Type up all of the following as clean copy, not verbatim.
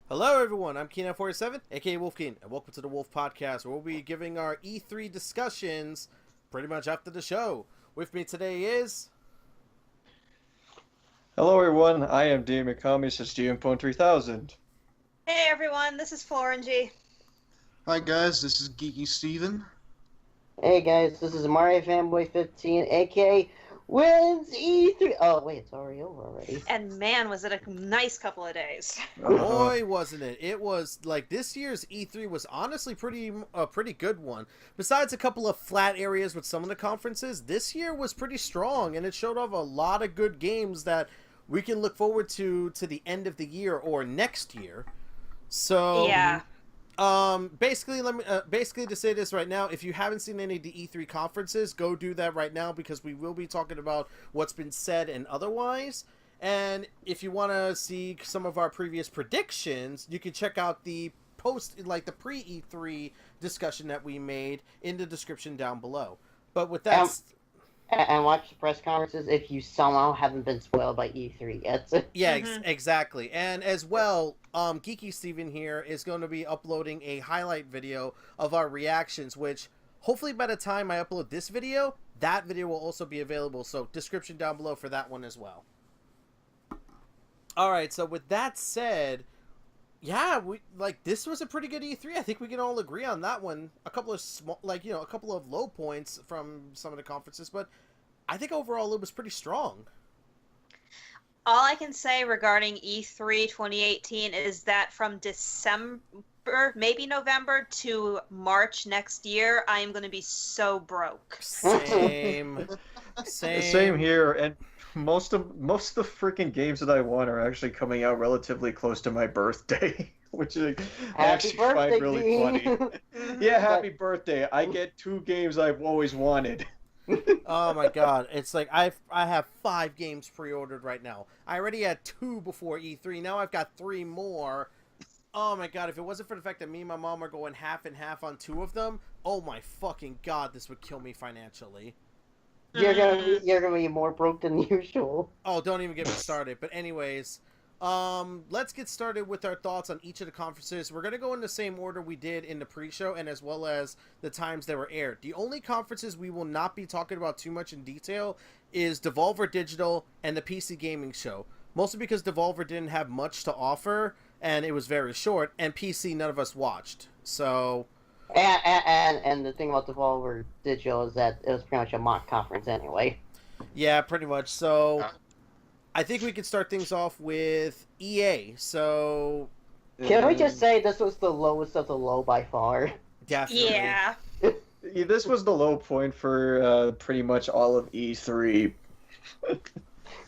Hello everyone, I'm Keenan47, aka Wolfkeen, and welcome to the Wolf Podcast, where we'll be giving our E3 discussions pretty much after the show. With me today is... Hello everyone, I am Dean McCombie, says GM3000. Hey everyone, this is FlOrangey. Hi guys, this is Geeky Steven. Hey guys, this is Mario Fanboy 15, aka Wins E3. Oh wait, it's already over already. And man, was it a nice couple of days. Boy, wasn't it. It was, like, this year's E3 was honestly a pretty good one. Besides a couple of flat areas with some of the conferences, this year was pretty strong, and it showed off a lot of good games that we can look forward to the end of the year or next year. So... Yeah. Basically to say this right now, if you haven't seen any of the E3 conferences, go do that right now because we will be talking about what's been said and otherwise. And if you want to see some of our previous predictions, you can check out the the pre-E3 discussion that we made in the description down below. But with that... And watch the press conferences if you somehow haven't been spoiled by E3 yet. Yeah, exactly. And as well, Geeky Steven here is going to be uploading a highlight video of our reactions, which hopefully by the time I upload this video, that video will also be available. So description down below for that one as well. All right, so with that said, yeah, this was a pretty good E3. I think we can all agree on that one. A couple of a couple of low points from some of the conferences, but I think overall it was pretty strong. All I can say regarding E3 2018 is that from December, maybe November, to March next year, I am going to be so broke. Same here, and most of the freaking games that I want are actually coming out relatively close to my birthday, which I actually find really funny. Yeah, happy birthday! I get 2 games I've always wanted. Oh my god, it's like I have 5 games pre-ordered right now. I already had 2 before E3. Now I've got 3 more. Oh my god, if it wasn't for the fact that me and my mom are going half and half on 2 of them, oh my fucking god, this would kill me financially. You're gonna be more broke than usual. Oh, don't even get me started. But anyways, let's get started with our thoughts on each of the conferences. We're gonna go in the same order we did in the pre-show, and as well as the times they were aired. The only conferences we will not be talking about too much in detail is Devolver Digital and the PC Gaming Show. Mostly because Devolver didn't have much to offer, and it was very short, and PC none of us watched. So... And the thing about Devolver Digital is that it was pretty much a mock conference anyway. Yeah, pretty much. So, I think we could start things off with EA. So, can we just say this was the lowest of the low by far? Definitely. Yeah. This was the low point for pretty much all of E3. Though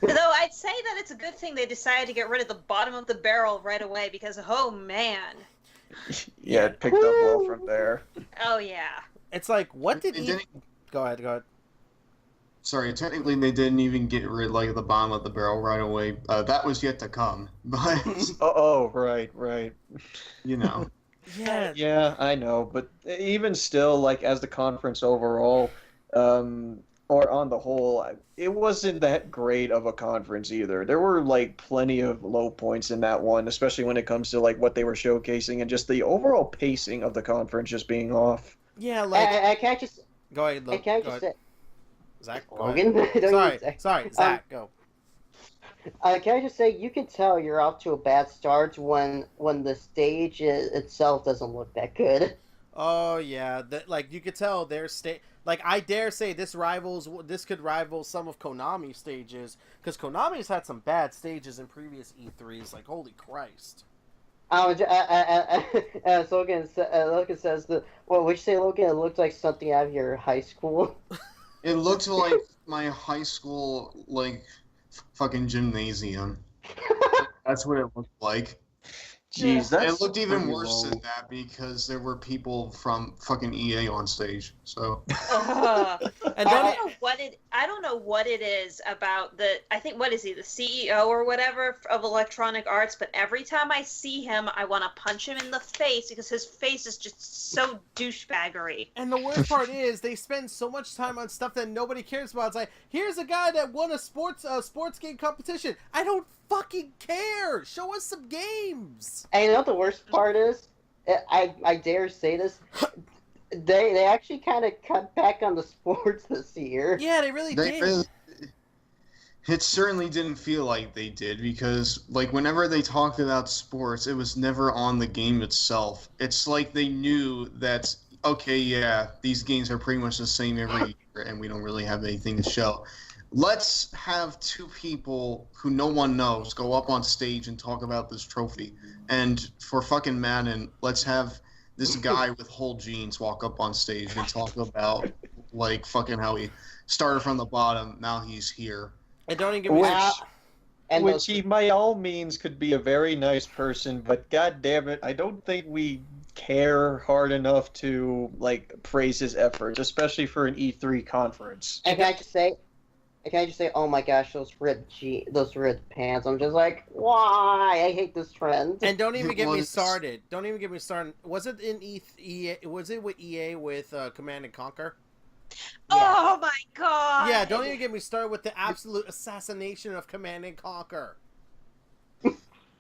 I'd say that it's a good thing they decided to get rid of the bottom of the barrel right away because, oh man. Yeah, it picked up well from there. Oh yeah. It's like, what did EA... Go ahead. Sorry, technically they didn't even get rid of the bottom of the barrel right away. That was yet to come, but... right. You know. Yeah, I know, but even still, as the conference overall, or on the whole, it wasn't that great of a conference either. There were plenty of low points in that one, especially when it comes to what they were showcasing and just the overall pacing of the conference just being off. Yeah, I can't just... Go ahead, Logan. I can't just say... Zach, Logan? Sorry, Zach, go. Can I just say, you can tell you're off to a bad start when the stage itself doesn't look that good. Oh yeah, you could tell their stage. I dare say this could rival some of Konami's stages, because Konami's had some bad stages in previous E3s. Holy Christ. As Logan says, would you say, Logan, it looked like something out of your high school? It looked like my high school, fucking gymnasium. That's what it looked like. Jeez, it looked even worse than that because there were people from fucking EA on stage. So I I don't know what it is about I think, what is he, the CEO or whatever of Electronic Arts, but every time I see him, I want to punch him in the face because his face is just so douchebaggery. And the worst part is they spend so much time on stuff that nobody cares about. It's like, here's a guy that won a sports game competition. I don't fucking care. Show us some games. And you know what the worst part is? I dare say this. They actually kind of cut back on the sports this year. Yeah, they really did. It certainly didn't feel like they did, because like whenever they talked about sports, it was never on the game itself. It's like they knew that, okay, yeah, these games are pretty much the same every year and we don't really have anything to show. Let's have two people who no one knows go up on stage and talk about this trophy. And for fucking Madden, let's have this guy with whole jeans walk up on stage and talk about like fucking how he started from the bottom, now he's here. And don't even give me Which he, by all means, could be a very nice person, but god damn it, I don't think we care hard enough to like praise his efforts, especially for an E3 conference. And can I just say, oh my gosh, those red pants. I'm just like, why? I hate this trend. And don't even get me started. Don't even get me started. Was it in EA? Was it with EA with Command and Conquer? Oh my god! Yeah, don't even get me started with the absolute assassination of Command and Conquer.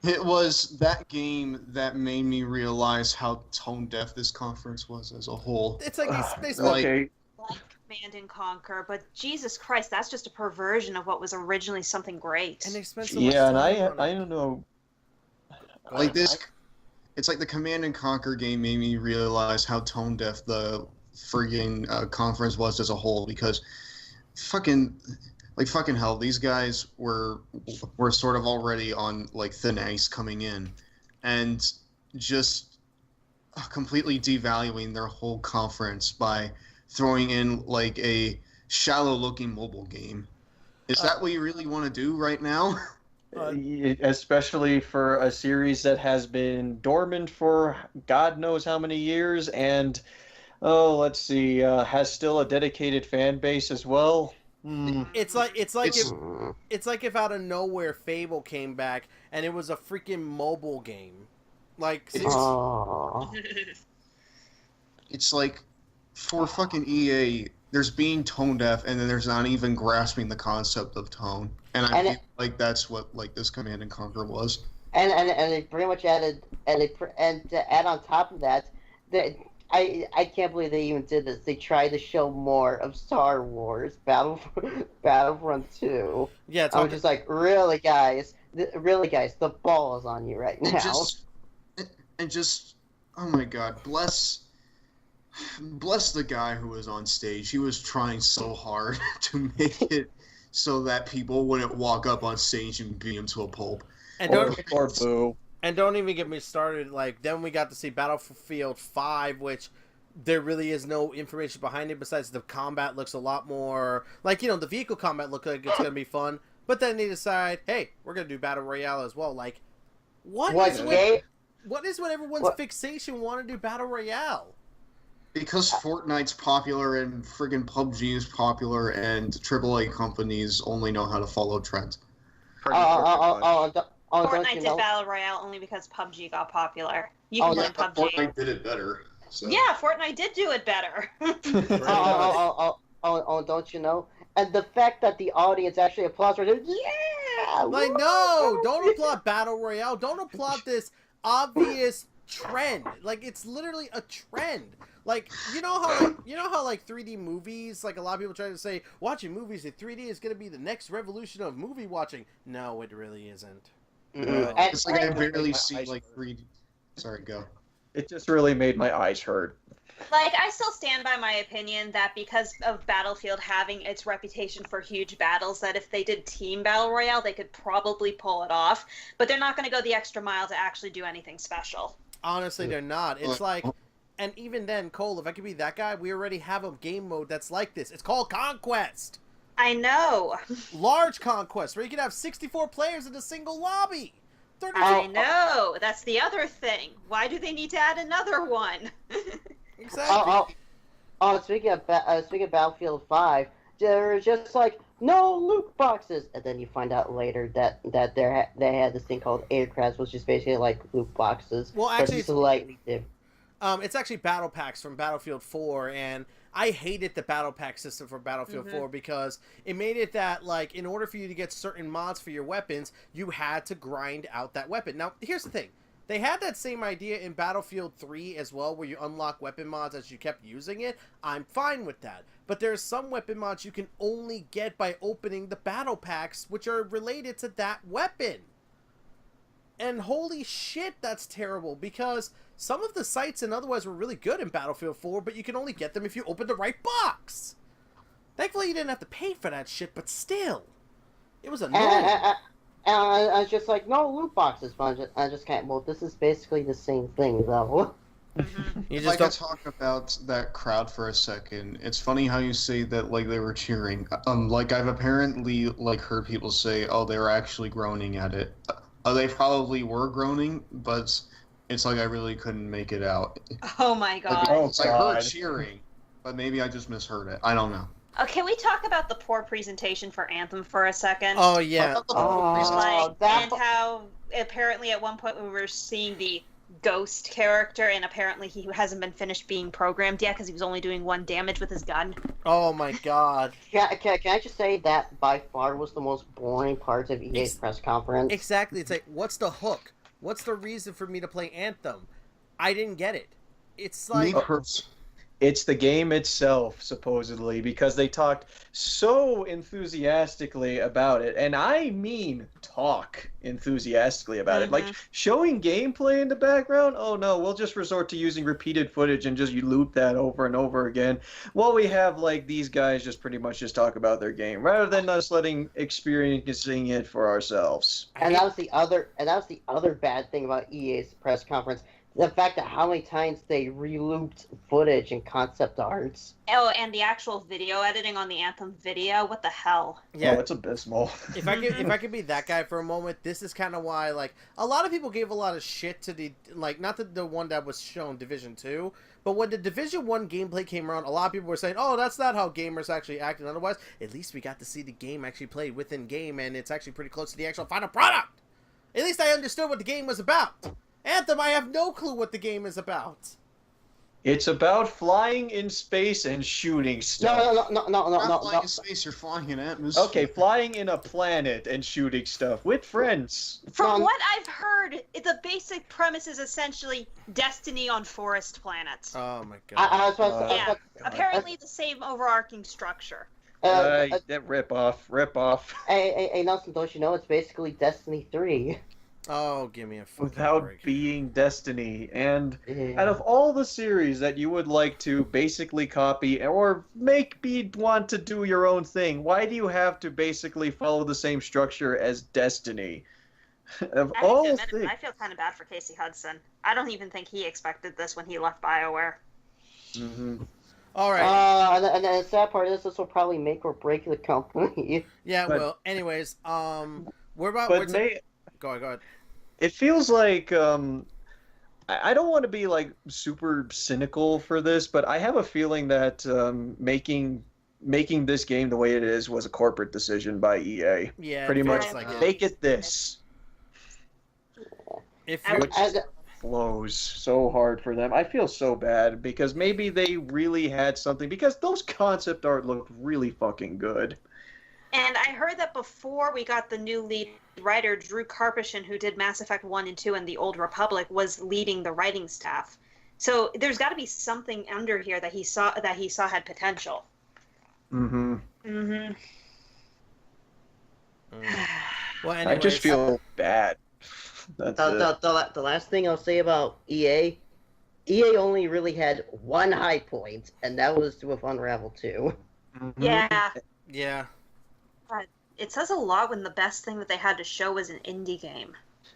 It was that game that made me realize how tone deaf this conference was as a whole. It's like they Okay. Like Command and Conquer, but Jesus Christ, that's just a perversion of what was originally something great. and they spent so much Yeah, and time on I it. don't know. Like this, it's like the Command and Conquer game made me realize how tone deaf the friggin' conference was as a whole, because fucking hell, these guys were sort of already on like thin ice coming in, and just completely devaluing their whole conference by throwing in like a shallow-looking mobile game. Is that what you really want to do right now? Especially for a series that has been dormant for God knows how many years, and let's see, has still a dedicated fan base as well. It's like if out of nowhere Fable came back and it was a freaking mobile game. Like It's like, for fucking EA, there's being tone deaf, and then there's not even grasping the concept of tone. And I feel like that's what like this Command and Conquer was. And they pretty much added, and to add on top of that, I can't believe they even did this. They tried to show more of Star Wars Battlefront 2. yeah, I was just like, really, guys, the ball is on you right now. And just, oh my God, bless the guy who was on stage. He was trying so hard to make it so that people wouldn't walk up on stage and beat him to a pulp. And Or boo. And don't even get me started. Like, then we got to see Battlefield 5, which there really is no information behind it besides the combat looks a lot more like, the vehicle combat looks like it's gonna be fun. But then they decide, hey, we're gonna do Battle Royale as well. Like, what is with everyone's fixation wanting to do Battle Royale? Because Fortnite's popular and friggin' PUBG is popular, and AAA companies only know how to follow trends. Fortnite did Battle Royale only because PUBG got popular. You can play PUBG. Fortnite did it better. So. Yeah, Fortnite did do it better. Don't you know? And the fact that the audience actually applauds for it, yeah! Like, no! Don't applaud Battle Royale. Don't applaud this obvious trend. Like, it's literally a trend. Like, you know how like 3D movies, like a lot of people try to say, watching movies in 3D is going to be the next revolution of movie watching. No, it really isn't. It's like I barely see like 3D. Sorry, go. It just really made my eyes hurt. Like, I still stand by my opinion that because of Battlefield having its reputation for huge battles, that if they did Team Battle Royale, they could probably pull it off. But they're not going to go the extra mile to actually do anything special. Honestly, they're not. It's like, and even then, Cole, if I could be that guy, we already have a game mode that's like this. It's called Conquest. I know. Large Conquest, where you can have 64 players in a single lobby. I know. That's the other thing. Why do they need to add another one? Exactly. Speaking of Battlefield 5, they're just like, no loot boxes, and then you find out later that they had this thing called aircrafts, which is basically like loot boxes. Well, but actually, slightly different. it's actually battle packs from Battlefield 4, and I hated the battle pack system for Battlefield 4 because it made it that, like, in order for you to get certain mods for your weapons, you had to grind out that weapon. Now, here's the thing. They had that same idea in Battlefield 3 as well, where you unlock weapon mods as you kept using it. I'm fine with that. But there's some weapon mods you can only get by opening the battle packs, which are related to that weapon. And holy shit, that's terrible, because some of the sites and otherwise were really good in Battlefield 4, but you can only get them if you open the right box. Thankfully, you didn't have to pay for that shit, but still. It was annoying. And I was just like, no loot boxes, but I just can't. Well, this is basically the same thing, though. You If just I could talk about that crowd for a second, it's funny how you say that like they were cheering. Like I've apparently like heard people say, "Oh, they were actually groaning at it." They probably were groaning, but it's like I really couldn't make it out. Oh my god. Like, I heard cheering, but maybe I just misheard it. I don't know. Can we talk about the poor presentation for Anthem for a second? Oh, yeah. And how apparently at one point we were seeing the ghost character, and apparently he hasn't been finished being programmed yet because he was only doing 1 damage with his gun. Oh my god. Can I just say that by far was the most boring part of EA's press conference? Exactly. It's like, what's the hook? What's the reason for me to play Anthem? I didn't get it. It's like... It's the game itself, supposedly, because they talked so enthusiastically about it. And I mean talk enthusiastically about it. Like, showing gameplay in the background? Oh, no, we'll just resort to using repeated footage and just loop that over and over again. While we have, like, these guys just pretty much just talk about their game, rather than us experiencing it for ourselves. And that was the other bad thing about EA's press conference. The fact that how many times they re-looped footage and concept arts. Oh, and the actual video editing on the Anthem video. What the hell? Yeah, it's abysmal. If I could be that guy for a moment, this is kind of why, like, a lot of people gave a lot of shit to the, like, not the one that was shown Division 2, but when the Division 1 gameplay came around, a lot of people were saying, oh, that's not how gamers actually act, and otherwise, at least we got to see the game actually played within game, and it's actually pretty close to the actual final product. At least I understood what the game was about. Anthem, I have no clue what the game is about. It's about flying in space and shooting stuff. No. Not flying in space, you're flying in atmosphere. Okay, flying in a planet and shooting stuff with friends. From what I've heard, the basic premise is essentially Destiny on forest planets. Oh my god. Apparently the same overarching structure. Rip off. Hey, Nelson, don't you know it's basically Destiny 3? Oh, give me a fucking Without break. being Destiny. And out of all the series that you would like to basically copy or make me want to do your own thing, why do you have to basically follow the same structure as Destiny? I feel kind of bad for Casey Hudson. I don't even think he expected this when he left BioWare. Mm-hmm. All right. And the sad part is this will probably make or break the company. Yeah, well, anyways, we're about... Go ahead. It feels like I don't want to be like super cynical for this, but I have a feeling that making this game the way it is was a corporate decision by EA. Yeah, pretty much like make it this. Which flows so hard for them. I feel so bad because maybe they really had something, because those concept art looked really fucking good. And I heard that before we got the new lead writer, Drew Karpyshyn, who did Mass Effect 1 and 2 and The Old Republic, was leading the writing staff. So there's got to be something under here that he saw had potential. Mm-hmm. Mm-hmm. Well, anyways, I just feel bad. The last thing I'll say about EA only really had one high point, and that was with Unravel 2. Mm-hmm. Yeah. It says a lot when the best thing that they had to show was an indie game.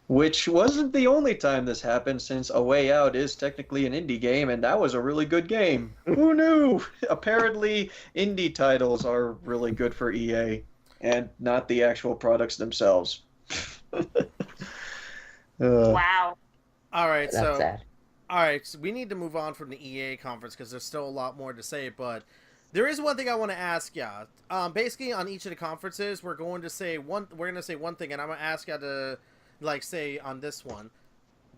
Which wasn't the only time this happened, since A Way Out is technically an indie game, and that was a really good game. Who knew? Apparently, indie titles are really good for EA, and not the actual products themselves. Wow. All right, That's sad. All right, so we need to move on from the EA conference because there's still a lot more to say, but There is one thing I want to ask ya. Basically, on each of the conferences, we're going to say one. We're going to say one thing, and I'm going to ask ya to, like, say on this one,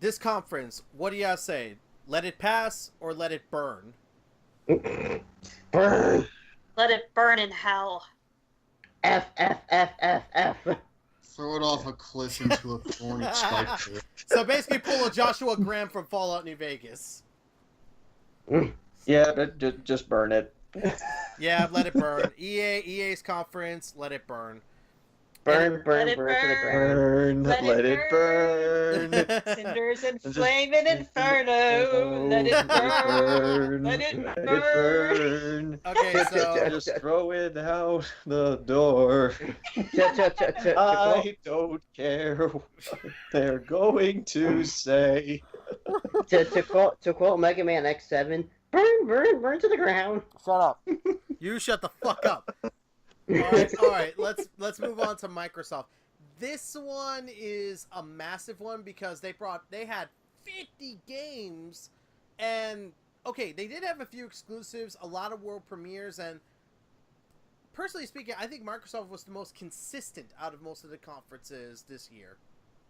this conference. What do y'all say? Let it pass or let it burn? Burn. Let it burn in hell. F F F F F. Throw it off a cliff into a thorny spike pit. So basically, pull a Joshua Graham from Fallout New Vegas. Yeah, but just burn it. Yeah, let it burn. EA's conference, let it burn. Burn, burn, Let it burn to the ground. Burn, Let let it it burn. Cinders and Just- flaming inferno. Let it burn. Let it burn. Okay, so Just throw it out the door. I don't care what they're going to say. To quote Mega Man X7, burn, burn, burn to the ground. shut up. You shut the fuck up. All right. Let's move on to Microsoft. This one is a massive one because they had 50 games, and okay, they did have a few exclusives, a lot of world premieres, and personally speaking, I think Microsoft was the most consistent out of most of the conferences this year.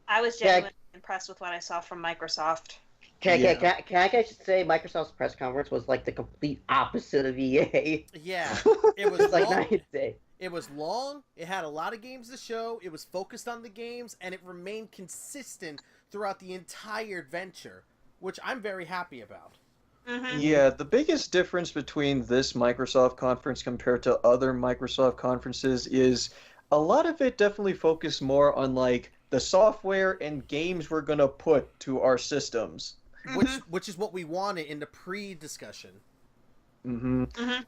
I was genuinely impressed with what I saw from Microsoft. Can I just say Microsoft's press conference was like the complete opposite of EA? Yeah, it was It's like long. night and day. It was long. It had a lot of games to show. It was focused on the games, and it remained consistent throughout the entire adventure, which I'm very happy about. Mm-hmm. Yeah, the biggest difference between this Microsoft conference compared to other Microsoft conferences is a lot of it definitely focused more on like the software and games we're gonna put to our systems. Which is what we wanted in the pre-discussion. Mm-hmm. Mm-hmm.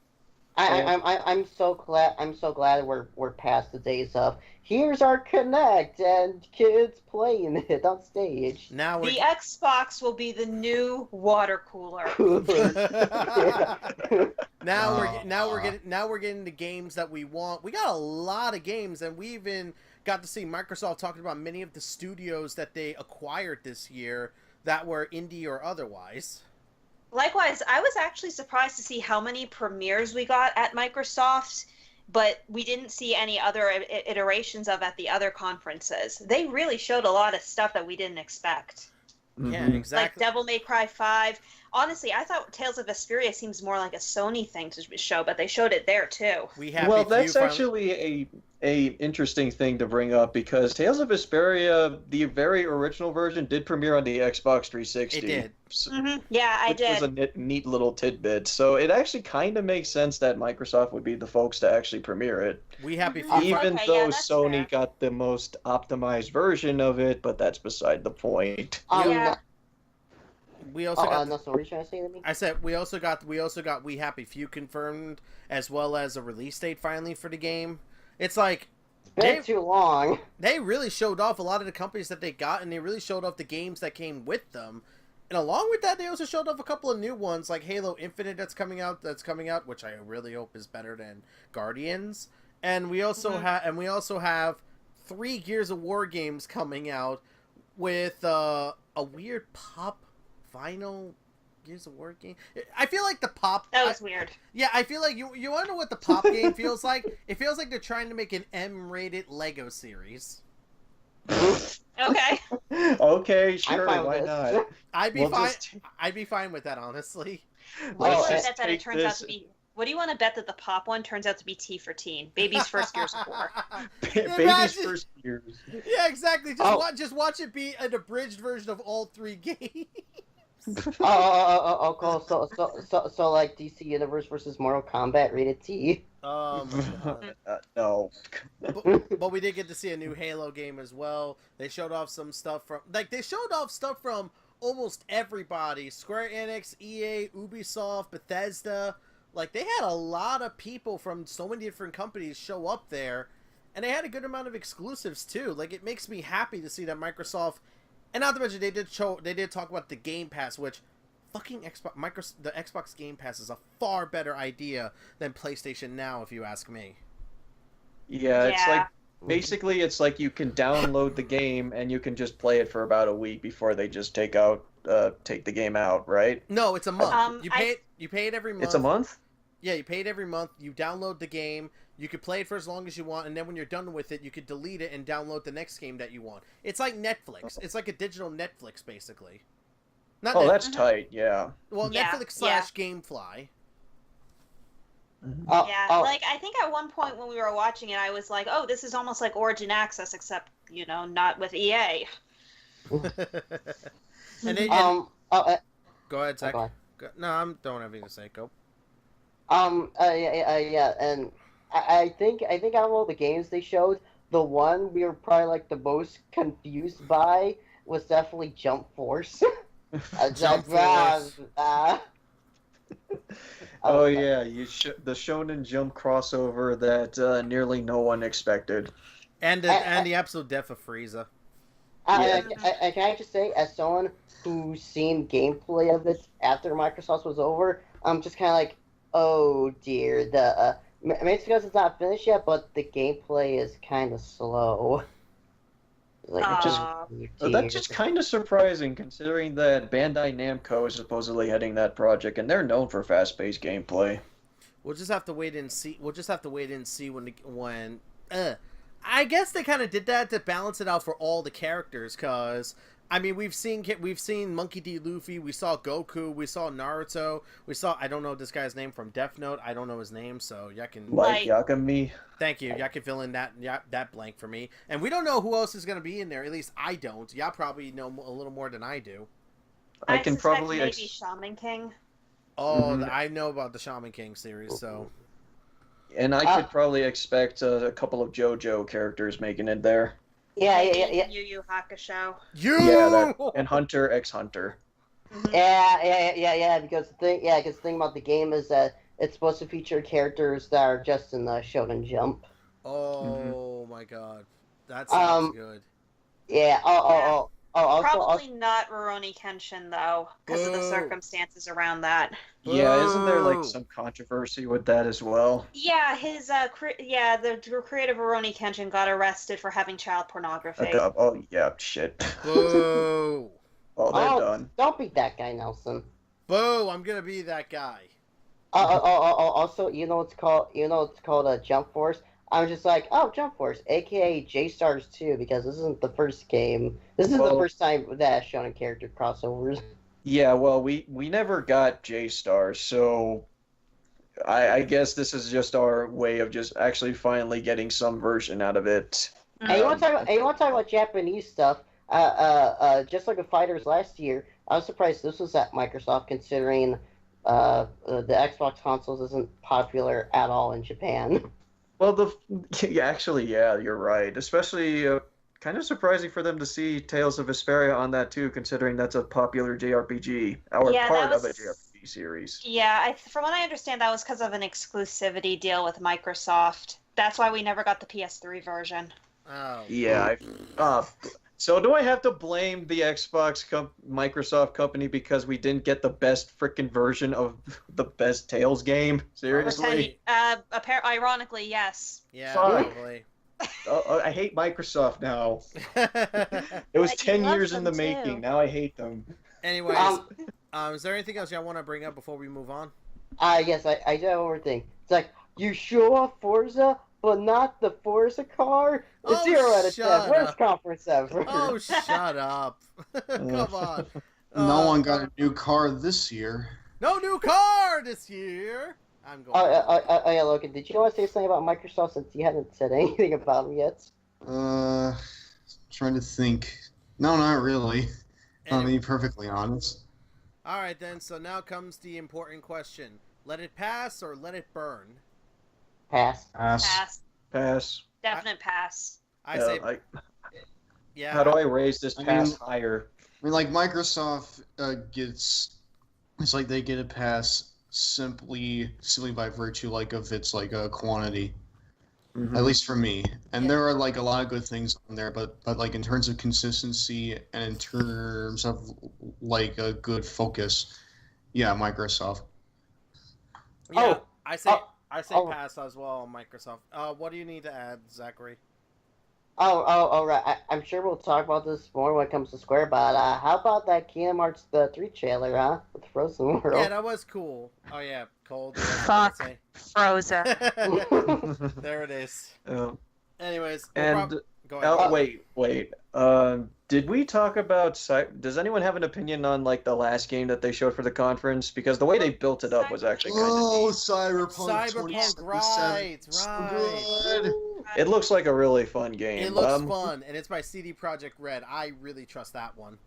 I'm so glad we're past the days of here's our Kinect and kids playing it on stage. Now The we're Xbox will be the new water cooler. now we're getting the games that we want. We got a lot of games, and we even got to see Microsoft talking about many of the studios that they acquired this year that were indie or otherwise. Likewise, I was actually surprised to see how many premieres we got at Microsoft, but we didn't see any other iterations of at the other conferences. They really showed a lot of stuff that we didn't expect. Yeah, Mhm. exactly. Like Devil May Cry 5. Honestly, I thought Tales of Vesperia seems more like a Sony thing to show, but they showed it there too. We have Well, that's actually a interesting thing to bring up because Tales of Vesperia, the very original version, did premiere on the Xbox 360. It did. Mm-hmm. Yeah, I Which did. was a neat little tidbit. So it actually kind of makes sense that Microsoft would be the folks to actually premiere it. We happy Mhm. few. Even Okay, though yeah, that's Sony fair. got the most optimized version of it, but that's beside the point. Yeah. We also got. no, so what are you trying to say to me? I said we also got We Happy Few confirmed, as well as a release date finally for the game. It's like Been too long. they really showed off a lot of the companies that they got, and they really showed off the games that came with them. And along with that, they also showed off a couple of new ones, like Halo Infinite that's coming out, which I really hope is better than Guardians. And we also have 3 Gears of War games coming out with a weird pop vinyl Gears of War game. I feel like the pop. That was weird. Yeah, I feel like you want to know what the pop game feels like? It feels like they're trying to make an M-rated Lego series. Okay. Okay, sure, fine with why this. not? I'd be We'll fine. just- I'd be fine with that, honestly. What do you Let's want to just bet that it take turns out this- to be? What do you want to bet that the pop one turns out to be T for teen? Baby's first Gears of War. Baby's Imagine- first years. Yeah, exactly. Oh. Just watch it be an abridged version of all 3 games. Cool. So like DC Universe versus Mortal Kombat rated T. My God. No. But we did get to see a new Halo game as well. They showed off some stuff from almost everybody. Square Enix, EA, Ubisoft, Bethesda. Like, they had a lot of people from so many different companies show up there. And they had a good amount of exclusives too. Like, it makes me happy to see that Microsoft, and not to mention they did talk about the Game Pass, which fucking the Xbox Game Pass is a far better idea than PlayStation Now, if you ask me. Yeah, it's Yeah. like basically it's like you can download the game and you can just play it for about a week before they just take the game out, right? No, it's a month. Um, you I- pay it every month. It's a month? Yeah, you pay it every month. You download the game. You could play it for as long as you want, and then when you're done with it, you could delete it and download the next game that you want. It's like Netflix. It's like a digital Netflix, basically. Not Oh, Netflix. that's tight. Yeah. Well, Yeah, Netflix yeah. / GameFly. Yeah, like I think at one point when we were watching it, I was like, "Oh, this is almost like Origin Access, except not with EA." And then, go ahead, Zach. go on. No, I don't have anything to say. Go. Yeah, and I think out of all the games they showed, the one we were probably like the most confused by was definitely Jump Force. Jump Force. Oh yeah, the Shonen Jump crossover that nearly no one expected. And the absolute death of Frieza. Can I just say, as someone who's seen gameplay of it after Microsoft was over, I'm just kind of like, oh dear, maybe it's because it's not finished yet, but the gameplay is kind of slow. Like, That's just kind of surprising, considering that Bandai Namco is supposedly heading that project, and they're known for fast-paced gameplay. We'll just have to wait and see. When. I guess they kind of did that to balance it out for all the characters, cause I mean we've seen Monkey D. Luffy, we saw Goku, we saw Naruto, we saw I don't know this guy's name from Death Note. I don't know his name, so y'all can Yakami. Thank you. Y'all can fill in that blank for me. And we don't know who else is going to be in there. At least I don't. Y'all probably know a little more than I do. I can probably maybe Shaman King. Oh, I know about the Shaman King series, so. And I could probably expect a couple of JoJo characters making it there. Yeah. Yu Yu Hakusho. And Hunter x Hunter. Mm-hmm. Yeah. Because the thing about the game is that it's supposed to feature characters that are just in the Shonen Jump. Oh my god, that sounds good. Yeah. Probably not Rurouni Kenshin though, because of the circumstances around that. Yeah, isn't there like some controversy with that as well? Yeah, the creator of Rurouni Kenshin got arrested for having child pornography. Oh yeah, shit. Boo! Oh, they're done. Don't be that guy, Nelson. Boo! I'm gonna be that guy. Also, it's called Jump Force. I'm just like, oh, Jump Force, aka J-Stars 2, because this isn't the first game. This is the first time that Shonen character crossovers. Yeah, well, we never got J-Stars, so I guess this is just our way of just actually finally getting some version out of it. And you want to talk about Japanese stuff? Just like the Fighters last year, I was surprised this was at Microsoft, considering the Xbox consoles isn't popular at all in Japan. Well, you're right. Especially kind of surprising for them to see Tales of Vesperia on that too, considering that's a popular JRPG, part of a JRPG series. Yeah, from what I understand, that was because of an exclusivity deal with Microsoft. That's why we never got the PS3 version. Oh. Yeah. So do I have to blame the Microsoft company because we didn't get the best freaking version of the best Tales game? Seriously? Ironically, yes. Yeah, probably. I hate Microsoft now. It was 10 years in the making. Now I hate them. Anyways, is there anything else y'all want to bring up before we move on? Yes, I do have one more thing. It's like, you show off Forza, but not the Forza car? 0 out of 10. Worst conference ever. Oh, shut up. Come on. No one got a new car this year. No new car this year. I'm going. Yeah, Logan, did you want to say something about Microsoft since you hadn't said anything about them yet? Trying to think. No, not really. I'll be perfectly honest. All right, then. So now comes the important question. Let it pass or let it burn? Pass. Pass. Definite pass. I say. Yeah. How do I raise this pass higher? I mean, like Microsoft it's like they get a pass simply by virtue of its quantity. Mm-hmm. At least for me. And there are a lot of good things on there, but in terms of consistency and in terms of a good focus, yeah, Microsoft. Yeah, I say pass as well on Microsoft. What do you need to add, Zachary? Right. I'm sure we'll talk about this more when it comes to Square, but how about that Kingdom Hearts 3 trailer, huh? With the Frozen World. Yeah, that was cool. Oh yeah, cold. Fuck. Frozen. There it is. Anyways, And go ahead. wait. Did we talk about? Does anyone have an opinion on like the last game that they showed for the conference? Because the way they built it up was actually kind of Oh, neat. Cyberpunk right. Good. It looks like a really fun game. It looks fun, and it's by CD Projekt Red. I really trust that one.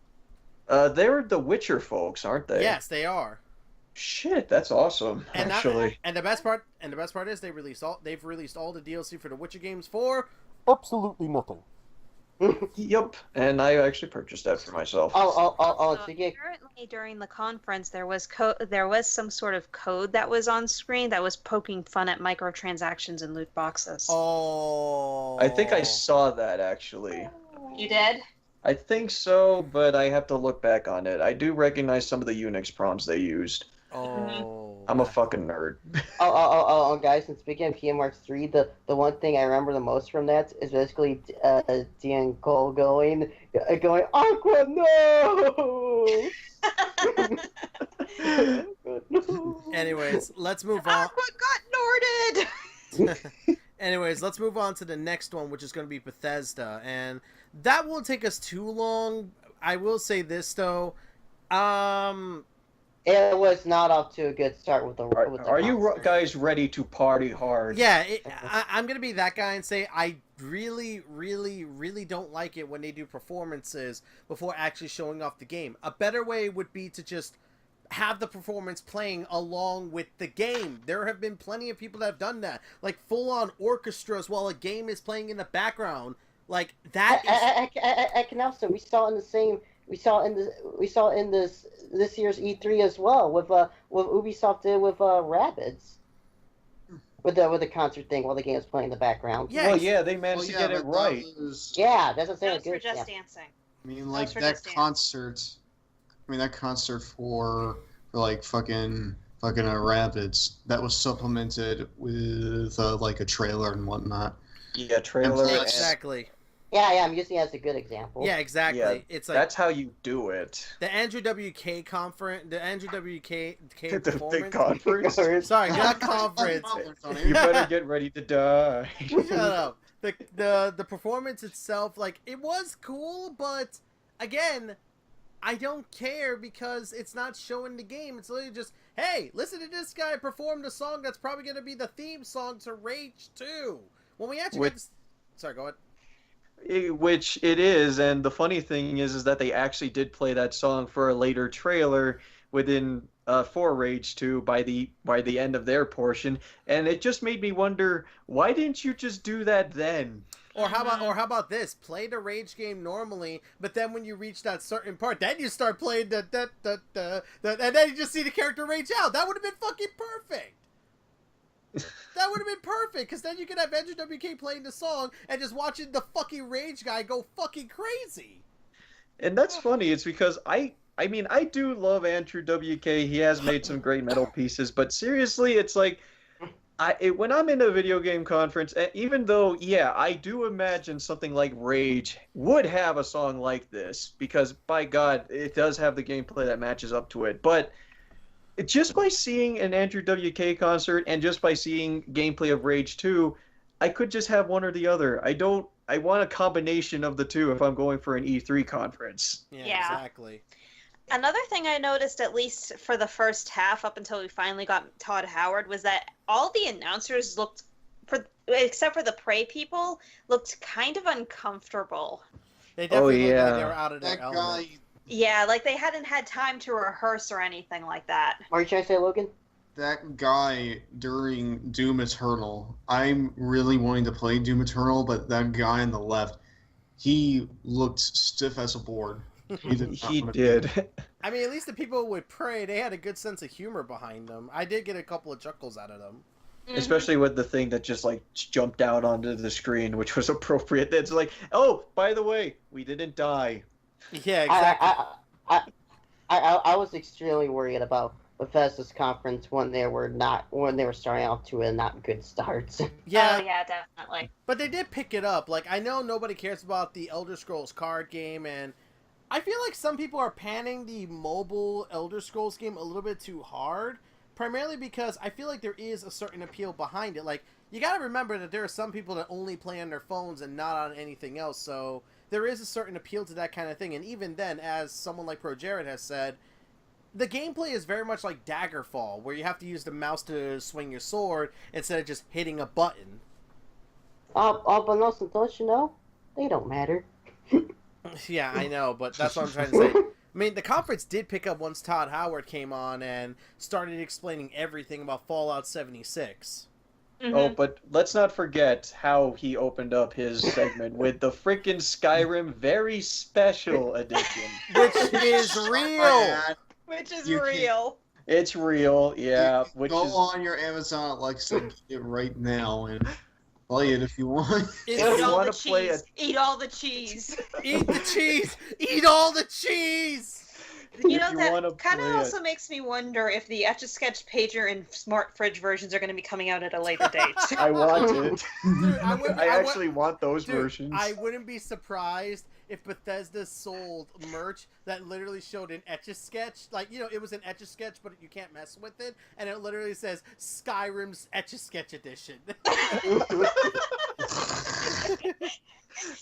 They're the Witcher folks, aren't they? Yes, they are. Shit, that's awesome. And actually, the best part is they've released all the DLC for the Witcher games for absolutely nothing. Yep, and I actually purchased that for myself. So apparently during the conference there was some sort of code that was on screen that was poking fun at microtransactions and loot boxes. Oh. I think I saw that actually. You did? I think so, but I have to look back on it. I do recognize some of the Unix prompts they used. Oh. I'm a fucking nerd. Guys, and speaking of Kingdom Hearts 3, the one thing I remember the most from that is basically Dan Cole going, Aqua, no! Anyways, let's move on. Aqua got Norded! Anyways, let's move on to the next one, which is going to be Bethesda, and that won't take us too long. I will say this though, it was not off to a good start with the. Are you guys ready to party hard? Yeah, I'm going to be that guy and say I really, really, really don't like it when they do performances before actually showing off the game. A better way would be to just have the performance playing along with the game. There have been plenty of people that have done that, like full-on orchestras while a game is playing in the background. Like that. I can also we saw in this year's E3 as well with Ubisoft did with Rabbids. With the concert thing while the game was playing in the background. Yeah. Well, yeah, they managed to get it right. Yeah, that's what I'm saying. Those were Just Dancing. I mean, like that concert. I mean, that concert for like fucking Rapids, that was supplemented with like a trailer and whatnot. Yeah, trailer. Exactly. Yeah, I'm using it as a good example. Yeah, exactly. Yeah, it's like that's how you do it. the Andrew WK conference, the Andrew WK The performance. conference. Sorry, not conference. You better get ready to die. Shut up. The performance itself, like, it was cool, but again, I don't care because it's not showing the game. It's literally just, hey, listen to this guy perform the song that's probably going to be the theme song to Rage 2. When we actually get this... Sorry, go ahead. Which it is, and the funny thing is that they actually did play that song for a later trailer within for Rage 2 by the end of their portion, and it just made me wonder, why didn't you just do that then? Or how about this? Play the Rage game normally, but then when you reach that certain part, then you start playing the and then you just see the character rage out. That would have been fucking perfect. That would have been perfect, because then you could have Andrew WK playing the song and just watching the fucking Rage guy go fucking crazy. And that's funny. It's because I mean, I do love Andrew WK. He has made some great metal pieces, but seriously, it's like, when I'm in a video game conference, even though, yeah, I do imagine something like Rage would have a song like this, because, by God, it does have the gameplay that matches up to it, but just by seeing an Andrew WK concert and just by seeing gameplay of Rage 2, I could just have one or the other. I want a combination of the two if I'm going for an E3 conference. Yeah, exactly. Another thing I noticed, at least for the first half up until we finally got Todd Howard, was that all the announcers looked, except for the Prey people, looked kind of uncomfortable. They definitely looked like they were out of their That element. guy, Yeah, like they hadn't had time to rehearse or anything like that. What are you trying to say, Logan? that guy during Doom Eternal, I'm really wanting to play Doom Eternal, but that guy on the left, he looked stiff as a board. He did. I mean, at least the people with Prey, they had a good sense of humor behind them. I did get a couple of chuckles out of them. Especially with the thing that just like jumped out onto the screen, which was appropriate. It's like, oh, by the way, we didn't die. Yeah, exactly. I was extremely worried about Bethesda's conference when they were starting off to a not good start. Yeah, Oh, yeah, definitely. but they did pick it up. Like, I know nobody cares about the Elder Scrolls card game, and I feel like some people are panning the mobile Elder Scrolls game a little bit too hard, primarily because I feel like there is a certain appeal behind it. Like, you gotta remember that there are some people that only play on their phones and not on anything else, so there is a certain appeal to that kind of thing. And even then, as someone like Pro Jared has said, the gameplay is very much like Daggerfall, where you have to use the mouse to swing your sword instead of just hitting a button. But Nelson, don't you know? They don't matter. Yeah, I know, but that's what I'm trying to say. I mean, the conference did pick up once Todd Howard came on and started explaining everything about Fallout 76. Mm-hmm. Oh, but let's not forget how he opened up his segment with the freaking Skyrim Very Special Edition. Which is real! Which is You real. It's real, yeah. Which Go is on your Amazon Alexa, get it right now, and play it if you want. It's, If Eat you all the wanna play cheese. Eat all the cheese. eat the cheese! Eat all the cheese! You if know, you that wanna kind of play also makes me wonder if the Etch-a-Sketch pager and smart fridge versions are going to be coming out at a later date. I want it. Dude, I actually want those Dude, versions. I wouldn't be surprised if Bethesda sold merch that literally showed an Etch-a-Sketch. Like, you know, it was an Etch-a-Sketch, but you can't mess with it. And it literally says Skyrim's Etch-a-Sketch edition.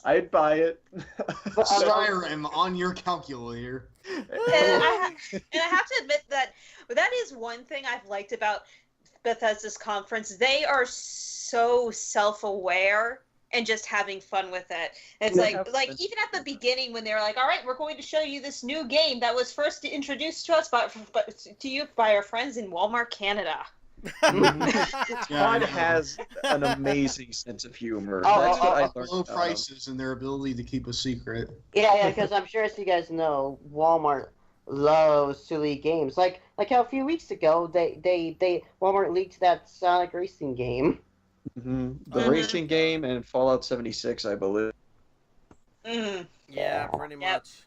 I'd buy it. Skyrim on your calculator. And I have to admit that is one thing I've liked about Bethesda's conference. They are so self-aware and just having fun with it. It's Yeah, like even at the beginning when they were like, "All right, we're going to show you this new game that was first introduced to us by our friends in Walmart Canada." Todd has an amazing sense of humor. Oh, That's what I learned Low about him. prices and their ability to keep a secret. Yeah, because I'm sure, as you guys know, Walmart loves to leak games. Like how a few weeks ago they Walmart leaked that Sonic racing game. Mm-hmm. The racing game and Fallout 76, I believe. Mm. Yeah, pretty Yep. much.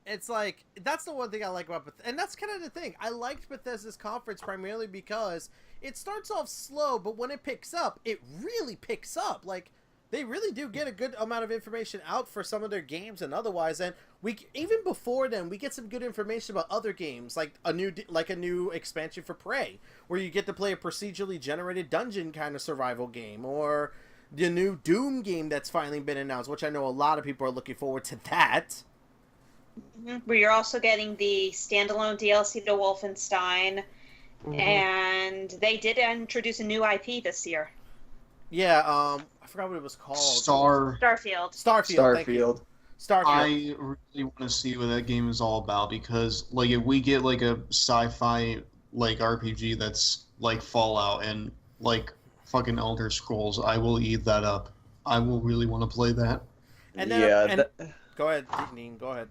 It's like, that's the one thing I like about Bethesda. And that's kind of the thing. I liked Bethesda's conference primarily because it starts off slow, but when it picks up, it really picks up. Like, they really do get a good amount of information out for some of their games and otherwise. And even before then, we get some good information about other games, like a new expansion for Prey, where you get to play a procedurally generated dungeon kind of survival game, or the new Doom game that's finally been announced, which I know a lot of people are looking forward to that. Where you're also getting the standalone DLC to Wolfenstein, and they did introduce a new IP this year. Yeah, I forgot what it was called. Starfield. Starfield. Thank you. Starfield. I really want to see what that game is all about, because like if we get like a sci-fi like RPG that's like Fallout and like fucking Elder Scrolls, I will eat that up. I will really want to play that. And then, Yeah, go ahead, Neen, go ahead.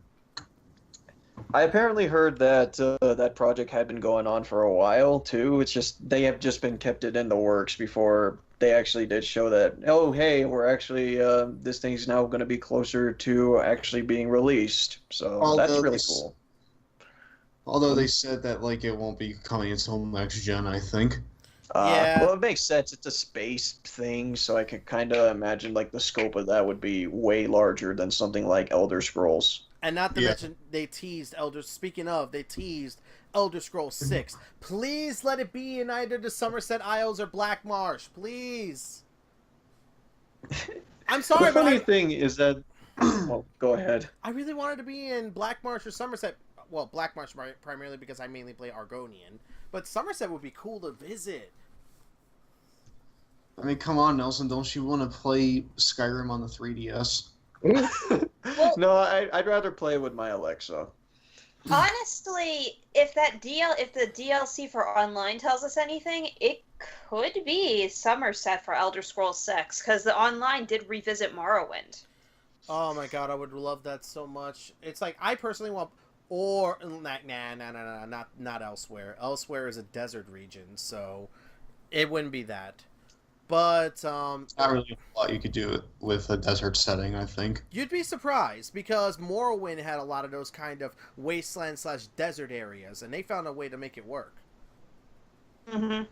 I apparently heard that that project had been going on for a while too. It's just they have just been kept it in the works before they actually did show that. Oh, hey, we're actually this thing's now going to be closer to actually being released. So that's really cool. Although they said that like it won't be coming until next gen, I think. Yeah. Well, it makes sense. It's a space thing, so I could kind of imagine like the scope of that would be way larger than something like Elder Scrolls. And not to mention, they teased they teased Elder Scrolls 6. Please let it be in either the Somerset Isles or Black Marsh. Please. I'm sorry, The funny but thing is that... Well, go ahead. I really wanted to be in Black Marsh or Somerset. Well, Black Marsh primarily because I mainly play Argonian. But Somerset would be cool to visit. I mean, come on, Nelson, don't you want to play Skyrim on the 3DS? No, I'd rather play with my Alexa. Honestly, if the DLC for online tells us anything, it could be Somerset for Elder Scrolls 6, because the online did revisit Morrowind. Oh my god, I would love that so much. It's like, I personally want... Or, not Elsewhere. Elsewhere is a desert region, so it wouldn't be that. But, It's not really a lot you could do with a desert setting, I think. you'd be surprised, because Morrowind had a lot of those kind of wasteland/desert areas, and they found a way to make it work. Mm-hmm.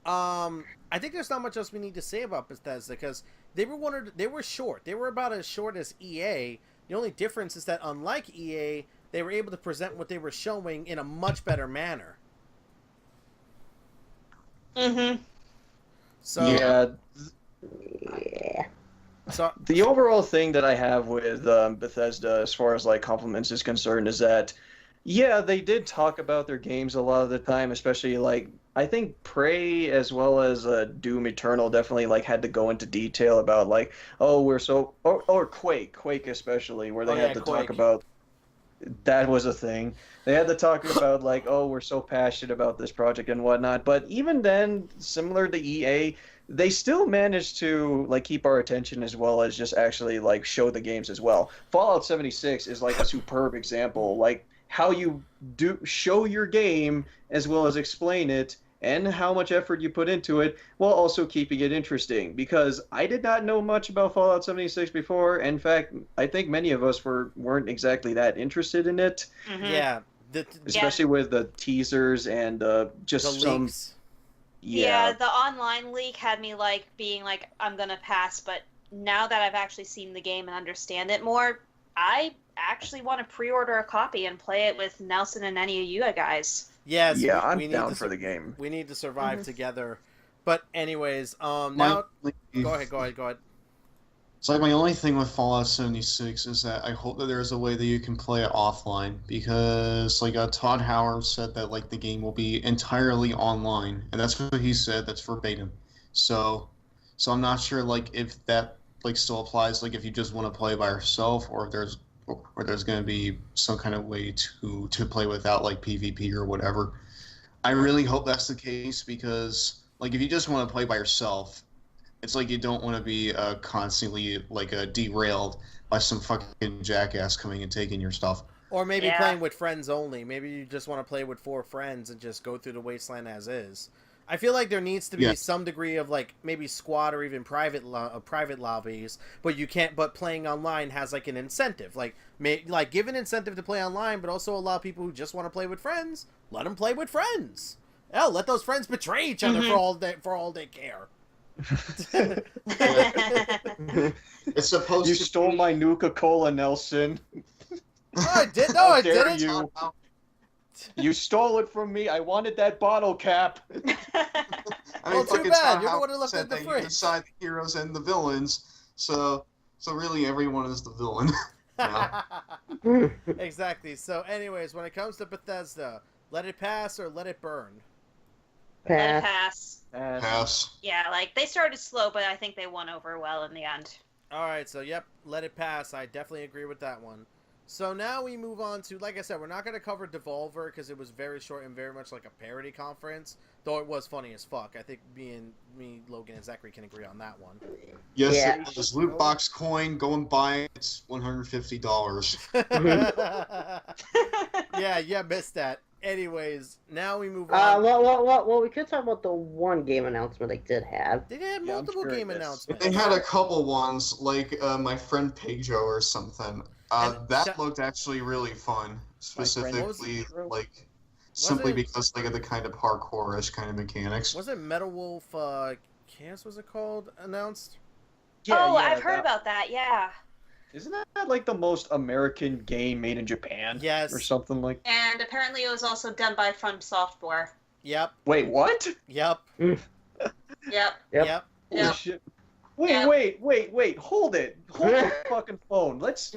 I think there's not much else we need to say about Bethesda because they were short. They were about as short as EA. The only difference is that unlike EA, they were able to present what they were showing in a much better manner. Mm-hmm. So Yeah. Yeah. So The overall thing that I have with Bethesda, as far as like compliments is concerned, is that yeah, they did talk about their games a lot of the time, especially like I think Prey as well as Doom Eternal definitely like had to go into detail about like oh we're so or Quake especially where they Oh, had yeah, to Quake. talk about that was a thing. They had to talk about like, oh, we're so passionate about this project and whatnot. But even then, similar to EA, they still managed to like keep our attention as well as just actually like show the games as well. Fallout 76 is like a superb example, like how you do show your game as well as explain it and how much effort you put into it while also keeping it interesting. Because I did not know much about Fallout 76 before. In fact, I think many of us weren't exactly that interested in it, Mm-hmm. yeah, especially with the teasers and just the some leaks. Yeah, yeah. the online leak had me like being like, I'm gonna pass, but now that I've actually seen the game and understand it more, I actually want to pre-order a copy and play it with Nelson and any of you guys. Yes, Yeah, we I'm need down to for the game. We need to survive Mhm. together. But anyways, now My- go ahead. It's like my only thing with Fallout 76 is that I hope that there's a way that you can play it offline because like Todd Howard said that like the game will be entirely online and that's what he said, that's verbatim. So I'm not sure like if that like still applies like if you just want to play by yourself or if there's going to be some kind of way to play without like PvP or whatever. I really hope that's the case because like if you just want to play by yourself it's like you don't want to be constantly like derailed by some fucking jackass coming and taking your stuff. Or maybe Yeah. playing with friends only. Maybe you just want to play with 4 friends and just go through the wasteland as is. I feel like there needs to be Yeah. some degree of like maybe squad or even private lobbies, but you can't. But playing online has like an incentive, like give an incentive to play online, but also allow people who just want to play with friends, let them play with friends. Hell, let those friends betray each other Mhm. for all they care. It's supposed You to stole be... my Nuka-Cola, Nelson. No, I did. No, How I dare didn't. you. You stole it from me. I wanted that bottle cap. I Well, too fucking bad. Todd You're the one Howard who left it said in the that you fridge. decide the heroes and the villains. So really everyone is the villain. Yeah. Exactly. So, anyways, when it comes to Bethesda, let it pass or let it burn. Let it Pass. pass. Pass. Yeah, like they started slow, but I think they won over well in the end. All right. So, yep, let it pass. I definitely agree with that one. So now we move on to, like I said, we're not going to cover Devolver because it was very short and very much like a parody conference, though it was funny as fuck. I think me, Logan, and Zachary can agree on that one. Yes, Yeah. it was loot box coin. Go and buy it. It's $150. Yeah, missed that. Anyways, now we move on. Well, we could talk about the one game announcement they did have. They had Yeah, I'm multiple sure game it is. announcements. They had a couple ones, like my friend Pedro or something. And That Sha- looked actually really fun, specifically Pedro? like simply it- because like of the kind of parkour-ish kind of mechanics. Wasn't Metal Wolf Chaos, was it called, announced? I've heard about that, yeah. Isn't that like the most American game made in Japan? Yes. Or something like. And apparently it was also done by From Software. Yep. Wait, what? Yep. Yep. Yep. Yeah. Holy shit. Wait, Yeah. wait, hold it. Hold the fucking phone. Let's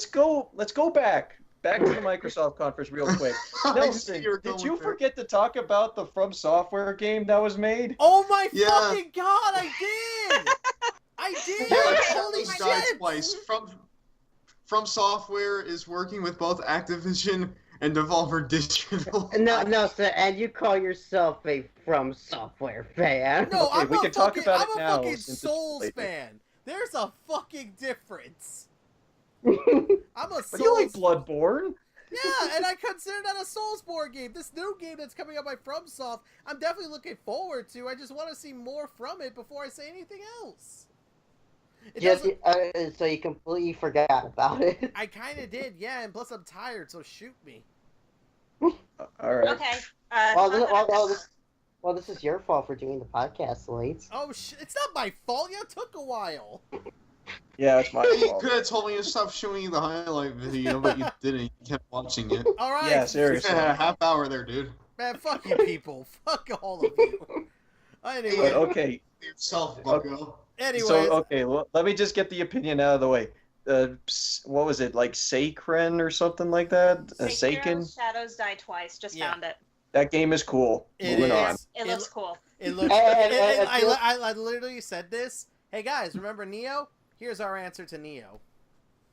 go back to the Microsoft conference real quick. I just knew Nelson, you were did going you there. forget to talk about the From Software game that was made? Oh my Yeah. fucking god, I did! I did! Yeah, Holy Those guys shit! twice. From Software is working with both Activision and Devolver Digital. No, sir, and you call yourself a From Software fan. No, Okay, I'm we a can talk fucking, about I'm it a now, fucking since it's Souls related. fan. There's a fucking difference. But I'm a But you like Souls. Bloodborne? Yeah, and I consider that a Soulsborne game. This new game that's coming out by FromSoft, I'm definitely looking forward to. I just want to see more from it before I say anything else. It doesn't- so you completely forgot about it. I kind of did, yeah, and plus I'm tired, so shoot me. All right. Okay. Well, this is your fault for doing the podcast late. Oh, it's not my fault. Yeah, it took a while. Yeah, it's my You fault. could have told me to stop showing you the highlight video, but you didn't. You kept watching it. All right. Yeah, seriously. A half hour there, dude. Man, fuck you people. Fuck all of you. Anyway. But okay, Yourself, bucko. Anyways. so okay, well, let me just get the opinion out of the way. What was it, like Sacred or something like that? Seiken? Shadows Die Twice. Just Yeah. found it. That game is cool. It Moving on. is. It looks cool. It looks. I literally said this. Hey guys, remember Neo? Here's our answer to Neo.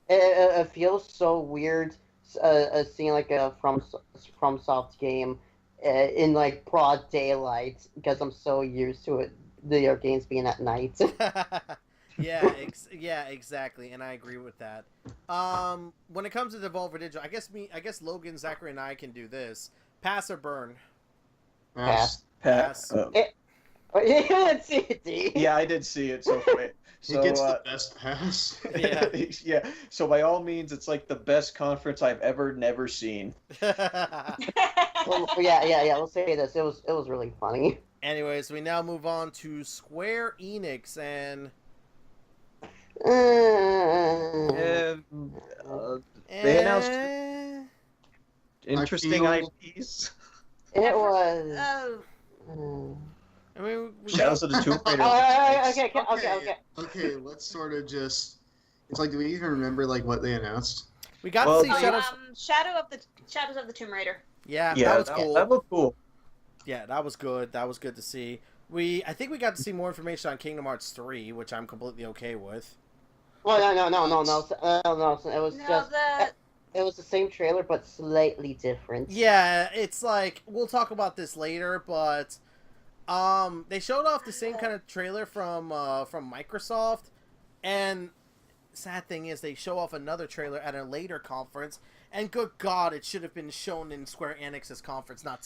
It feels so weird seeing like a FromSoft game in like broad daylight because I'm so used to it. The games being at night. Yeah, exactly, and I agree with that. When it comes to Devolver Digital, I guess Logan, Zachary, and I can do this. Pass or burn? Pass. Pass. You didn't see it, D. Yeah, I did see it. So, He gets the best pass. Yeah. yeah. So by all means, it's like the best conference I've never seen. Well, yeah. We'll say this. It was really funny. Anyways, we now move on to Square Enix and. They announced interesting IPs. It was. I mean, Shadows of the Tomb Raider. Okay. Let's sort of just. It's like, do we even remember like what they announced? we got Well, to see Shadows of the Tomb Raider. Yeah, Yeah, that was cool. That looked cool. Yeah, that was good. That was good to see. I think we got to see more information on Kingdom Hearts 3, which I'm completely okay with. Well, no. It was the same trailer, but slightly different. Yeah, it's like we'll talk about this later, but they showed off the same kind of trailer from Microsoft, and sad thing is they show off another trailer at a later conference, and good God, it should have been shown in Square Enix's conference, not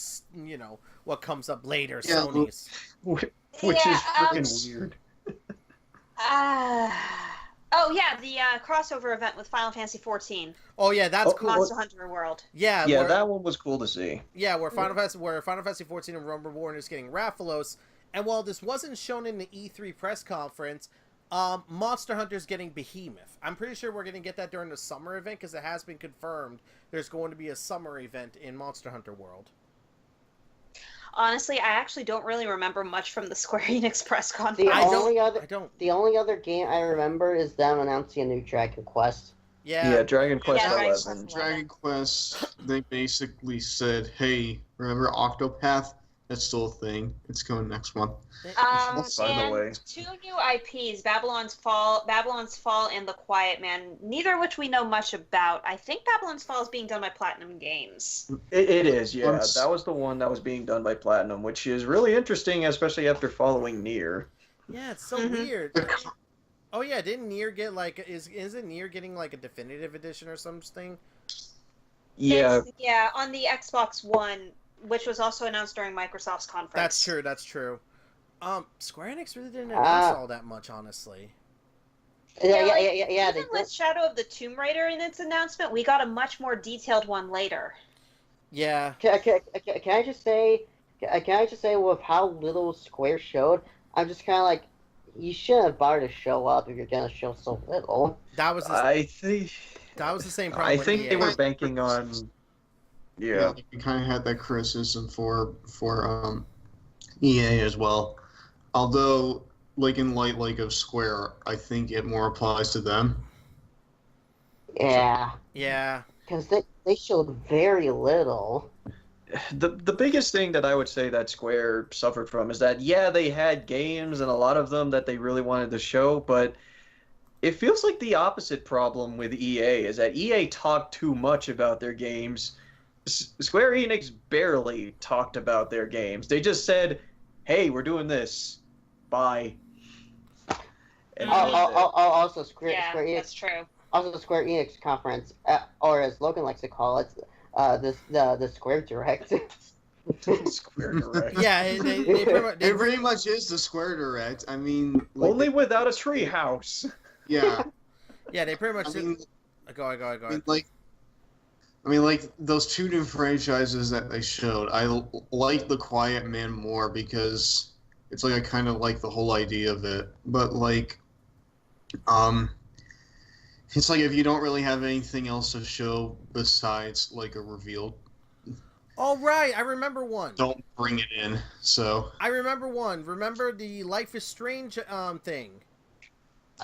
what comes up later, Yeah, Sony's. Which is freaking weird. Oh yeah, the crossover event with Final Fantasy XIV. Oh yeah, that's cool. Monster Hunter World. Yeah, Yeah, that one was cool to see. Yeah, where Final Fantasy XIV and Realm Reborn is getting Rathalos, and while this wasn't shown in the E3 press conference, Monster Hunter's getting Behemoth. I'm pretty sure we're going to get that during the summer event because it has been confirmed there's going to be a summer event in Monster Hunter World. Honestly, I actually don't really remember much from the Square Enix press The conference. only other game I remember is them announcing a new Dragon Quest. Yeah, Dragon Quest Yeah, 11. Dragon Quest, they basically said, hey, remember Octopath? That's still a thing. It's coming next month. By the way. And two new IPs, Babylon's Fall, and The Quiet Man, neither of which we know much about. I think Babylon's Fall is being done by Platinum Games. It is, yeah. That was the one that was being done by Platinum, which is really interesting, especially after following Nier. Yeah, it's so weird. Oh yeah, didn't Nier get isn't Nier getting like a definitive edition or something? Yeah. Yeah, on the Xbox One, which was also announced during Microsoft's conference. That's true. Square Enix really didn't announce all that much, honestly. Yeah. Even with Shadow of the Tomb Raider in its announcement, we got a much more detailed one later. Yeah. Can I just say with how little Square showed, I'm just kind of like, you shouldn't have bothered to show up if you're gonna show so little. That was I think that was the same problem. I with think EA. they were banking on We kind of had that criticism for EA as well. Although, like in light of Square, I think it more applies to them. Yeah. Yeah. Because they showed very little. The biggest thing that I would say that Square suffered from is that, yeah, they had games and a lot of them that they really wanted to show, but it feels like the opposite problem with EA is that EA talked too much about their games. Square Enix barely talked about their games. They just said, hey, we're doing this. Bye. And Also, Square Enix. That's true. Also, the Square Enix conference, or as Logan likes to call it, the Square Direct. Square Direct. Yeah, It pretty much is the Square Direct. I mean, like, Only without a treehouse. yeah. Yeah, they pretty much. I mean, Go ahead. like I mean, like, those two new franchises that they showed, like The Quiet Man more because it's like I kind of like the whole idea of it. But, like, um, it's like if you don't really have anything else to show besides, like, a reveal, All right, I remember one. don't bring it in. So, I remember one. Remember the Life is Strange thing?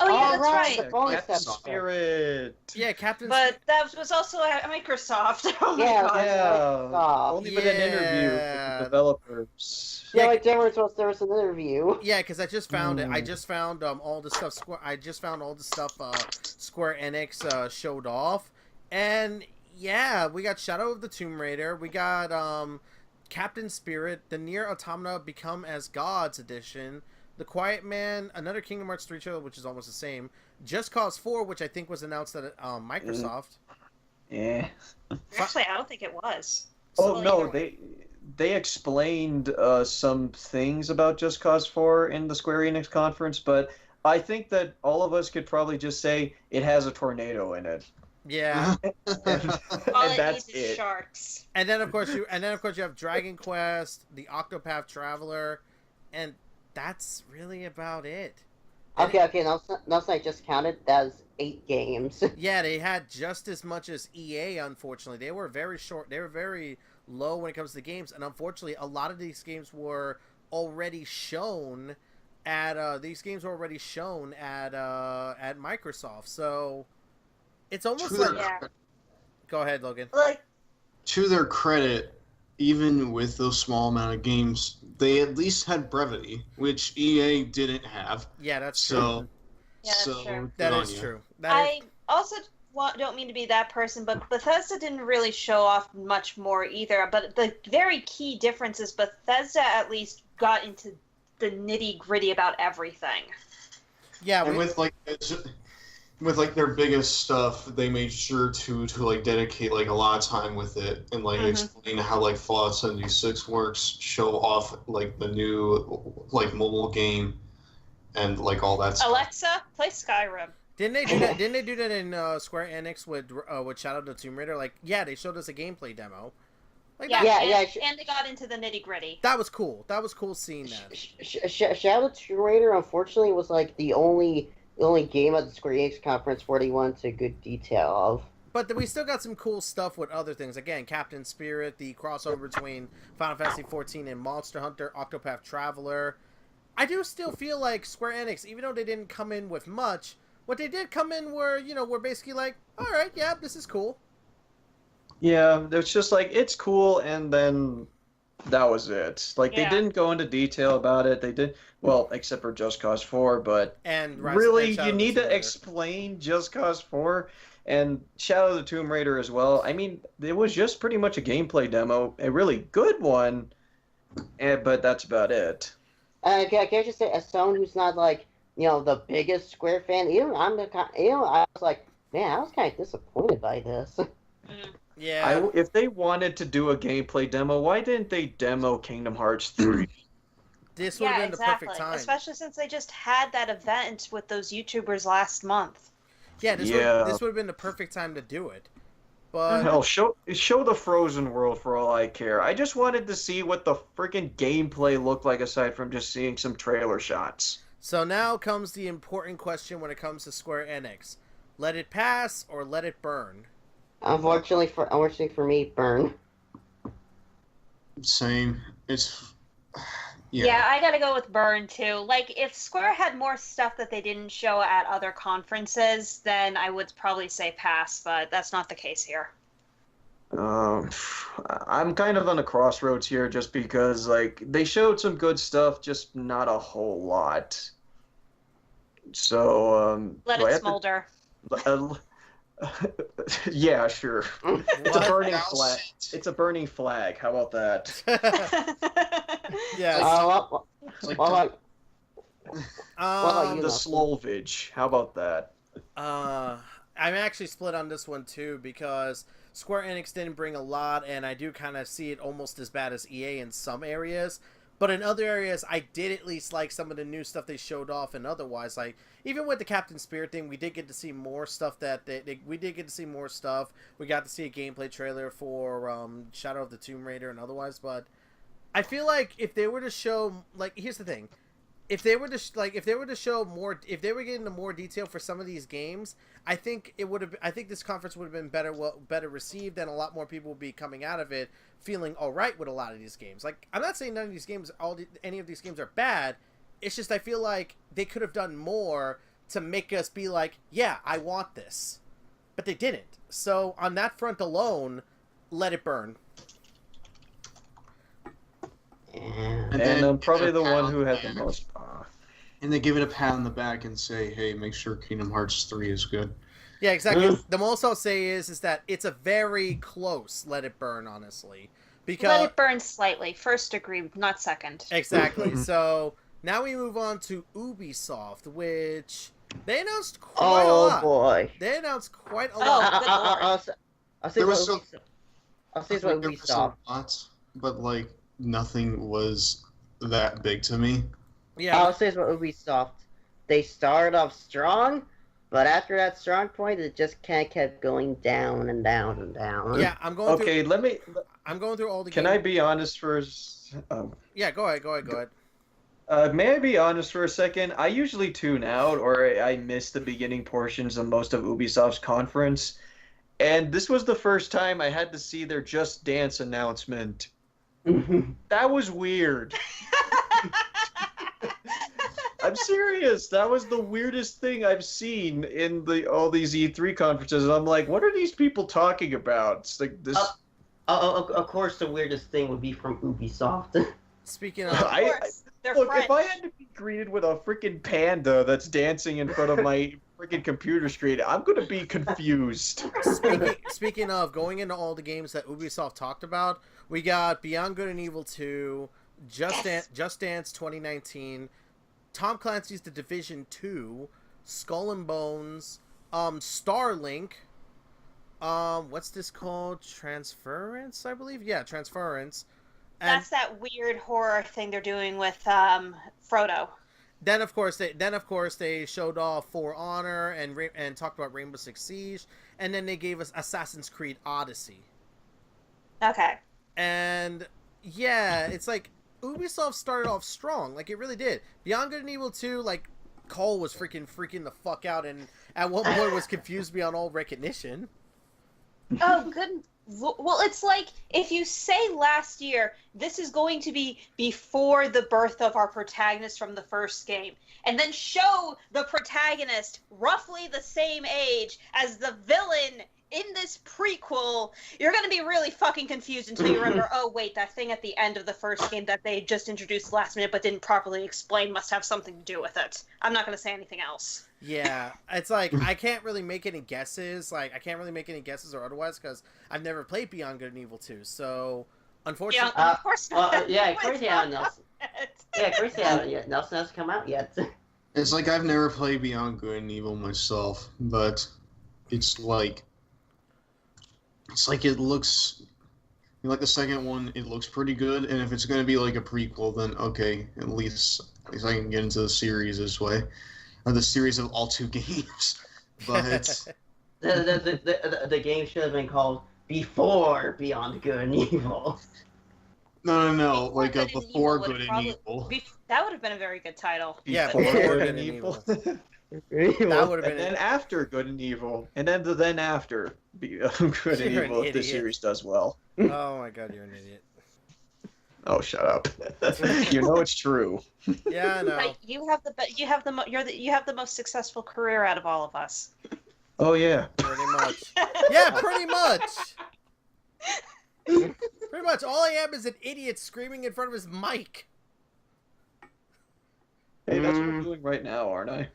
Oh yeah, All that's right, right. the bonus Captain episode. Spirit. Yeah, Captain. But that was also at Microsoft. Oh my Yeah, god. Yeah, only been an interview with Yeah. the developers. Yeah, Yeah, like there was an interview. Yeah, because I just found it. I just found all the stuff. I just found all the stuff Square Enix showed off, and yeah, we got Shadow of the Tomb Raider. We got Captain Spirit, the Nier Automata Become as Gods edition, The Quiet Man, another Kingdom Hearts 3 trailer, which is almost the same. Just Cause 4, which I think was announced at Microsoft. Yeah. Actually, I don't think it was. Oh So, no, either way. they explained some things about Just Cause 4 in the Square Enix conference, but I think that all of us could probably just say it has a tornado in it. Yeah, And, All and it that's needs is it. sharks. and then of course you have Dragon Quest, the Octopath Traveler, and that's really about it. Okay, no, I just counted. That was 8 games. Yeah, they had just as much as EA, unfortunately. They were very short. They were very low when it comes to games. And unfortunately, a lot of these games were already shown at Microsoft. So it's almost to like... their, Yeah. Go ahead, Logan. Like, to their credit, even with those small amount of games, they at least had brevity, which EA didn't have. Yeah, that's true. So, Yeah, that's so true. That good is on you. true. I also don't mean to be that person, but Bethesda didn't really show off much more either. But the very key difference is Bethesda at least got into the nitty gritty about everything. Yeah, And with like their biggest stuff, they made sure to like dedicate like a lot of time with it and like explain how like Fallout 76 works, show off like the new like mobile game, and like all that stuff. Alexa, play Skyrim. Didn't they do that? Didn't they do that in Square Enix with Shadow of the Tomb Raider? Like, yeah, they showed us a gameplay demo. Like Yeah, that, and they got into the nitty gritty. that was cool. That was cool seeing that. Shadow of the Tomb Raider, unfortunately, was like the only game at the Square Enix conference where they went into good detail of. But we still got some cool stuff with other things. Again, Captain Spirit, the crossover between Final Fantasy XIV and Monster Hunter, Octopath Traveler. I do still feel like Square Enix, even though they didn't come in with much, what they did come in were basically like, all right, yeah, this is cool. Yeah, it's just like it's cool, and then that was it. Like they Yeah. didn't go into detail about it. They did well, except for Just Cause 4, but And really, and Shadow you of the need Tomb to Raider. explain Just Cause 4 and Shadow of the Tomb Raider as well. I mean, it was just pretty much a gameplay demo, a really good one, but that's about it. Can I just say, as someone who's not like the biggest Square fan, I was like, man, I was kind of disappointed by this. Yeah. If they wanted to do a gameplay demo, why didn't they demo Kingdom Hearts 3? This would have Yeah, been exactly. the perfect time. Especially since they just had that event with those YouTubers last month. Yeah, this would have been the perfect time to do it. But Hell, show the Frozen World for all I care. I just wanted to see what the freaking gameplay looked like aside from just seeing some trailer shots. so now comes the important question when it comes to Square Enix. Let it pass or let it burn? Unfortunately for me, burn. Same. It's Yeah, I gotta go with Burn too. Like, if Square had more stuff that they didn't show at other conferences, then I would probably say pass, but that's not the case here. I'm kind of on a crossroads here just because, like, they showed some good stuff, just not a whole lot. So, Let do I it have smolder. yeah, sure. It's a What? burning I'll flag. sit. It's a burning flag. How about that? Yes. What It's like about you? The know. Slovage. How about that? I'm actually split on this one too because Square Enix didn't bring a lot, and I do kind of see it almost as bad as EA in some areas. But in other areas, I did at least like some of the new stuff they showed off, and otherwise, like even with the Captain Spirit thing, we did get to see more stuff. We did get to see more stuff. We got to see a gameplay trailer for Shadow of the Tomb Raider and otherwise. But I feel like if they were to show, like, here's the thing. If they were to show more, if they were getting into more detail for some of these games, I think this conference would have been better received, and a lot more people would be coming out of it feeling all right with a lot of these games. Like, I'm not saying none of these games, any of these games are bad. It's just I feel like they could have done more to make us be like, yeah, I want this, but they didn't. So on that front alone, let it burn. And I'm probably the one who had the most. And they give it a pat on the back and say, "Hey, make sure Kingdom Hearts 3 is good." Yeah, exactly. The most I'll say is that it's a very close let it burn, honestly. Because let it burn slightly. First degree, not second. Exactly. So now we move on to Ubisoft, which they announced quite a lot. Oh boy! They announced quite a lot. I'll say what Ubisoft. Lots, but like nothing was that big to me. Yeah. I'll say what Ubisoft. They started off strong, but after that strong point, it just kept going down and down and down. Yeah, I'm going. Okay, I'm going through all the. Can I be honest for? Yeah, go ahead. May I be honest for a second? I usually tune out or I miss the beginning portions of most of Ubisoft's conference, and this was the first time I had to see their Just Dance announcement. That was weird. I'm serious. That was the weirdest thing I've seen in all these E3 conferences. I'm like, what are these people talking about? It's like this. Of course, the weirdest thing would be from Ubisoft. Speaking of, They're French. if I had to be greeted with a freaking panda that's dancing in front of my freaking computer screen, I'm gonna be confused. Speaking of going into all the games that Ubisoft talked about, we got Beyond Good and Evil 2, Just Dance 2019. Tom Clancy's The Division 2, Skull and Bones, Starlink, what's this called? Transference, I believe? Yeah, Transference. And that's that weird horror thing they're doing with Frodo. Then of course they showed off For Honor and talked about Rainbow Six Siege, and then they gave us Assassin's Creed Odyssey. Okay. And yeah, it's like Ubisoft started off strong, like it really did. Beyond Good and Evil 2, like Cole was freaking the fuck out, and at one point was confused beyond all recognition. Oh, good. Well, it's like if you say last year, this is going to be before the birth of our protagonist from the first game, and then show the protagonist roughly the same age as the villain in this prequel, you're going to be really fucking confused until you remember, oh, wait, that thing at the end of the first game that they just introduced last minute but didn't properly explain must have something to do with it. I'm not going to say anything else. Yeah, it's like, I can't really make any guesses. Like, I can't really make any guesses or otherwise because I've never played Beyond Good and Evil 2. So, unfortunately... Yeah, of course not. Crazy how Nelson... crazy how Nelson hasn't come out yet. It's like I've never played Beyond Good and Evil myself, but it's like it looks like the second one. It looks pretty good, and if it's going to be like a prequel, then okay, at least I can get into the series this way, or the series of all two games. But the game should have been called Before Beyond Good and Evil. No, like a Before Good and Evil. That would have been a very good title. Yeah, Before Before Good Good and Evil. That would have been And then after Good and Evil, and then after Good and You're Evil, an if the idiot. series does well. Oh my god, you're an idiot. Oh, shut up! You know it's true. Yeah, I know. But you have the most successful career out of all of us. Oh yeah. Pretty much. Yeah, pretty much. Pretty much. All I am is an idiot screaming in front of his mic. Hey, that's what I'm doing right now, aren't I?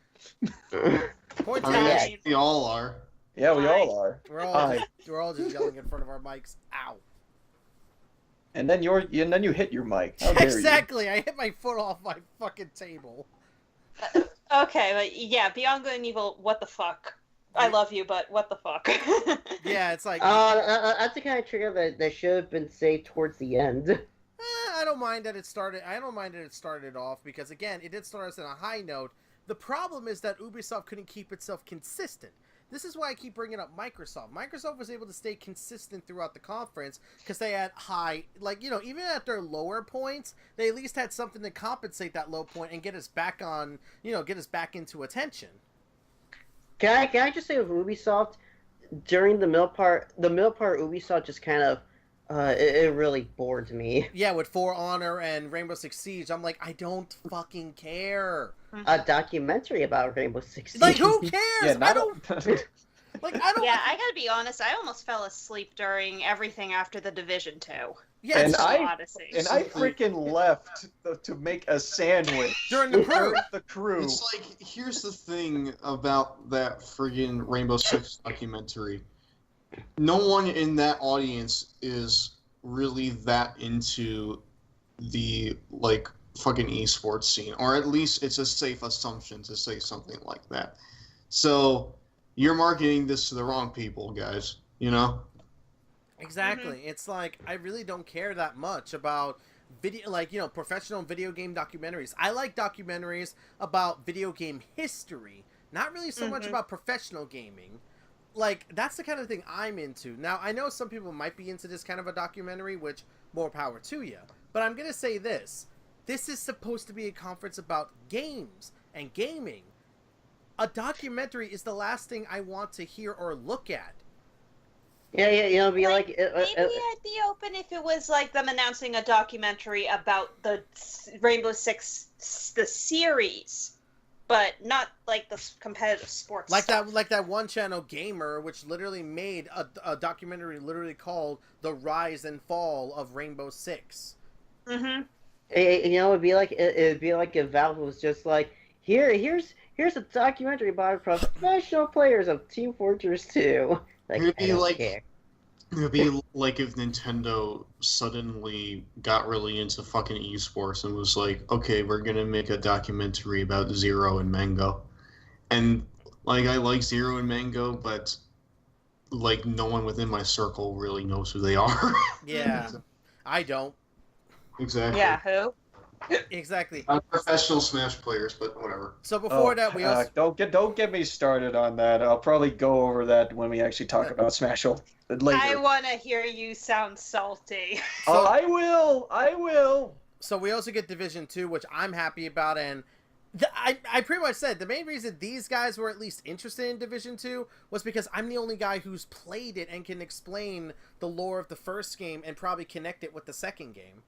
Point I mean, taken. actually, we all are. Yeah, we all are. We're all just yelling in front of our mics. Ow. And then you hit your mic. How dare Exactly. I hit my foot off my fucking table. Okay, but yeah, Beyond Good and Evil, what the fuck? I love you, but what the fuck? Yeah, it's like That's the kind of trigger that should have been saved towards the end. I don't don't mind that it started. I don't mind that it started off because again, it did start us on a high note. The problem is that Ubisoft couldn't keep itself consistent. This is why I keep bringing up Microsoft. Microsoft was able to stay consistent throughout the conference because they had high, like, you know, even at their lower points, they at least had something to compensate that low point and get us back on, you know, get us back into attention. Can I just say with Ubisoft, during the middle part Ubisoft just kind of, it really bored me. Yeah, with For Honor and Rainbow Six Siege, I'm like, I don't fucking care. A documentary about Rainbow Six Siege. Like, who cares? Yeah, I don't. Like, I don't. Yeah, I gotta be honest. I almost fell asleep during everything after the Division 2. Yeah, And it's Odyssey. I freaking left to make a sandwich during the crew. the crew. It's like, here's the thing about that friggin' Rainbow Six documentary. No one in that audience is really that into the, like, fucking esports scene. Or at least it's a safe assumption to say something like that. So, you're marketing this to the wrong people, guys. You know? Exactly. It's like, I really don't care that much about video, like, you know, professional video game documentaries. I like documentaries about video game history, not really so much about professional gaming. Like, that's the kind of thing I'm into. Now, I know some people might be into this kind of a documentary, which, more power to you. But I'm going to say this. This is supposed to be a conference about games and gaming. A documentary is the last thing I want to hear or look at. Yeah, you know, be like, Maybe I'd be open if it was like them announcing a documentary about the Rainbow Six, the series, but not like the competitive sports Like stuff. that one channel Gamer, which literally made a documentary literally called The Rise and Fall of Rainbow Six. Mm-hmm. you know, it'd be like if Valve was just like, here's a documentary about professional players of Team Fortress 2. Like, It'd I be don't like- care. It'd be like if Nintendo suddenly got really into fucking esports and was like, okay, we're gonna make a documentary about Zero and Mango. And, like, I like Zero and Mango, but, like, no one within my circle really knows who they are. Yeah, I don't. Exactly. Yeah, who? Exactly. I'm professional Smash players, but whatever. So before that, we also... don't get me started on that. I'll probably go over that when we actually talk about Smash later. I want to hear you sound salty. Oh, I will. So we also get Division 2, which I'm happy about, and I pretty much said the main reason these guys were at least interested in Division 2 was because I'm the only guy who's played it and can explain the lore of the first game and probably connect it with the second game.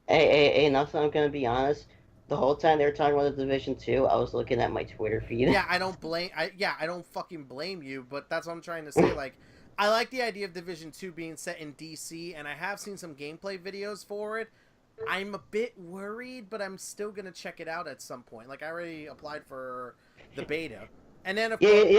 Hey, nothing. I'm gonna be honest. The whole time they were talking about the Division 2, I was looking at my Twitter feed. Yeah, I don't fucking blame you, but that's what I'm trying to say. Like, I like the idea of Division 2 being set in DC, and I have seen some gameplay videos for it. I'm a bit worried, but I'm still gonna check it out at some point. Like, I already applied for the beta. And then, of course...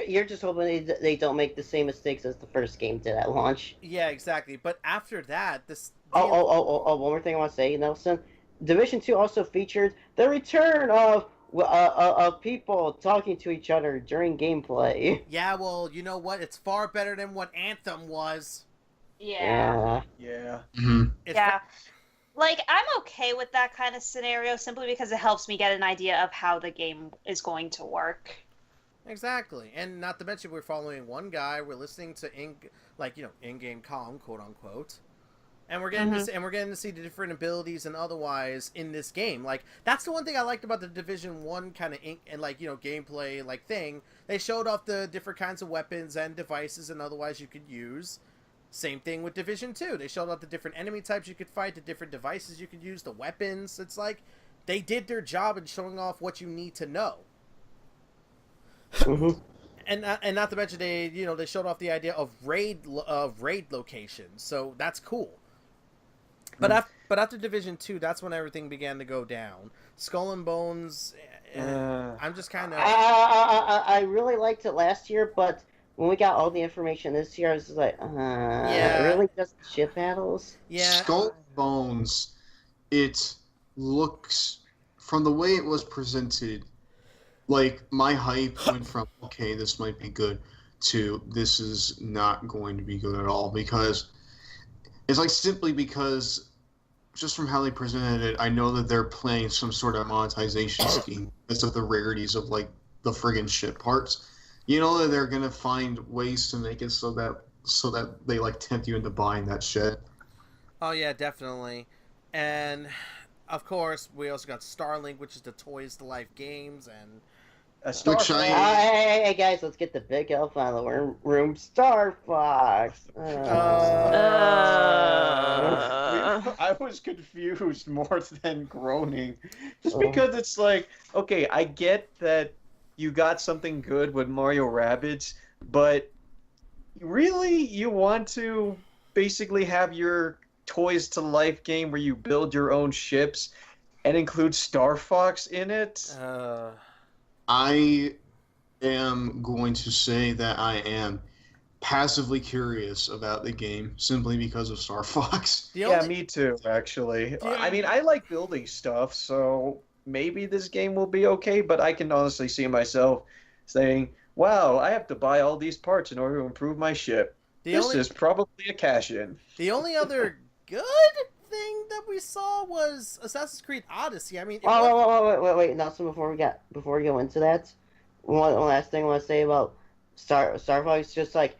You're just hoping they don't make the same mistakes as the first game did at launch. Yeah, exactly. But after that, this... One more thing I want to say, Nelson. Division 2 also featured the return of people talking to each other during gameplay. Yeah, well, you know what? It's far better than what Anthem was. Yeah. Yeah. Mm-hmm. It's Yeah. Like, I'm okay with that kind of scenario simply because it helps me get an idea of how the game is going to work. Exactly. And not to mention, we're following one guy, we're listening to in-game comm, quote unquote. And we're getting to see the different abilities and otherwise in this game. Like, that's the one thing I liked about the Division 1 kind of gameplay thing. They showed off the different kinds of weapons and devices and otherwise you could use. Same thing with Division 2. They showed off the different enemy types you could fight, the different devices you could use, the weapons. It's like they did their job in showing off what you need to know. Mm-hmm. And not to mention they showed off the idea of raid locations. So that's cool. But after Division 2, that's when everything began to go down. Skull and Bones, I'm just kind of... I really liked it last year, but when we got all the information this year, I was just like, really just ship battles? Yeah. Skull and Bones, it looks, from the way it was presented, like, my hype went from, okay, this might be good, to this is not going to be good at all, because... It's like simply because just from how they presented it, I know that they're playing some sort of monetization scheme because of the rarities of like the friggin' shit parts. You know that they're gonna find ways to make it so that they like tempt you into buying that shit. Oh yeah, definitely. And of course, we also got Starlink, which is the Toys to Life games, and A Star Which Fox. Hey, guys, let's get the big elf out of the room. Star Fox. I was confused more than groaning. Just because it's like, okay, I get that you got something good with Mario Rabbids, but really you want to basically have your Toys to Life game where you build your own ships and include Star Fox in it? I am going to say that I am passively curious about the game simply because of Star Fox. Yeah, me too, actually. Yeah. I mean, I like building stuff, so maybe this game will be okay, but I can honestly see myself saying, wow, I have to buy all these parts in order to improve my ship. This is probably a cash-in. The only other good thing that we saw was Assassin's Creed Odyssey. I mean, Wait. Nelson, before we go into that, one last thing I want to say about Star Fox. Just like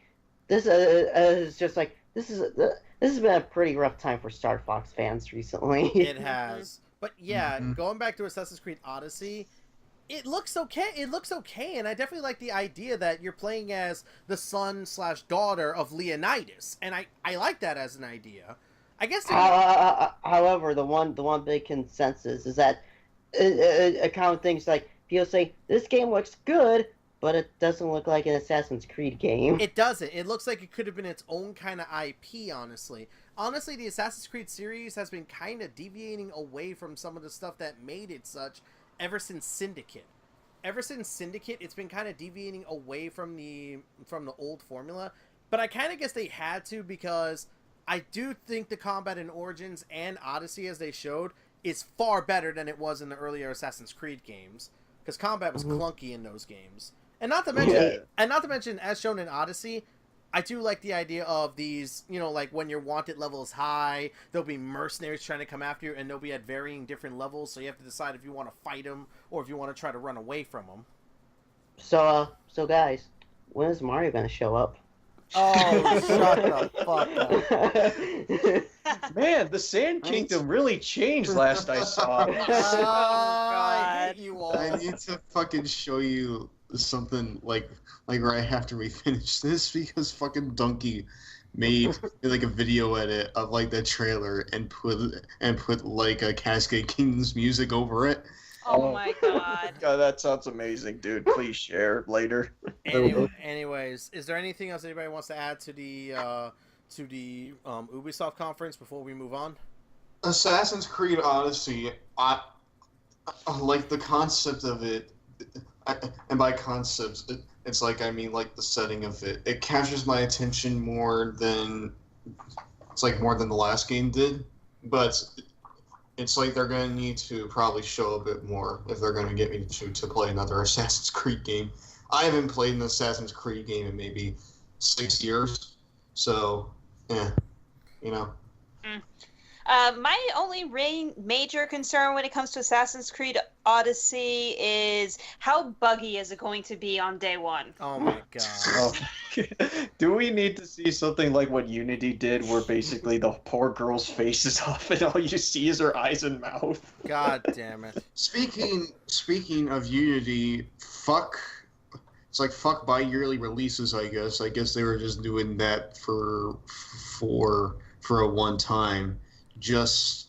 this is just like this has been a pretty rough time for Star Fox fans recently. It has. But yeah, going back to Assassin's Creed Odyssey, it looks okay. It looks okay, and I definitely like the idea that you're playing as the son/daughter of Leonidas, and I like that as an idea. I guess. However, the one big consensus is that a common thing's like people say this game looks good, but it doesn't look like an Assassin's Creed game. It doesn't. It looks like it could have been its own kind of IP, honestly. Honestly, the Assassin's Creed series has been kind of deviating away from some of the stuff that made it such ever since Syndicate. Ever since Syndicate, it's been kind of deviating away from the old formula. But I kind of guess they had to, because I do think the combat in Origins and Odyssey, as they showed, is far better than it was in the earlier Assassin's Creed games. Because combat was clunky in those games. And not to mention, as shown in Odyssey, I do like the idea of these, like when your wanted level is high, there'll be mercenaries trying to come after you, and they'll be at varying different levels, so you have to decide if you want to fight them or if you want to try to run away from them. So guys, when is Mario gonna show up? Oh, shut the fuck up. Man, the Sand Kingdom really changed last I saw. I hate you all. I need to fucking show you something like right after we finish this, because fucking Donkey made like a video edit of like the trailer and put like a Cascade Kingdoms music over it. Oh my god. God, that sounds amazing, dude. Please share later. Anyways, is there anything else anybody wants to add to the Ubisoft conference before we move on? Assassin's Creed Odyssey, I like the concept of it, and by concepts, it's like, I mean like the setting of it. It captures my attention more than the last game did, but it's like they're going to need to probably show a bit more if they're going to get me to play another Assassin's Creed game. I haven't played an Assassin's Creed game in maybe 6 years, so, yeah, My only major concern when it comes to Assassin's Creed Odyssey is how buggy is it going to be on day one? Oh my god. Oh. Do we need to see something like what Unity did, where basically the poor girl's face is off and all you see is her eyes and mouth? God damn it. Speaking of Unity, fuck bi-yearly releases, I guess. I guess they were just doing that for a one time. Just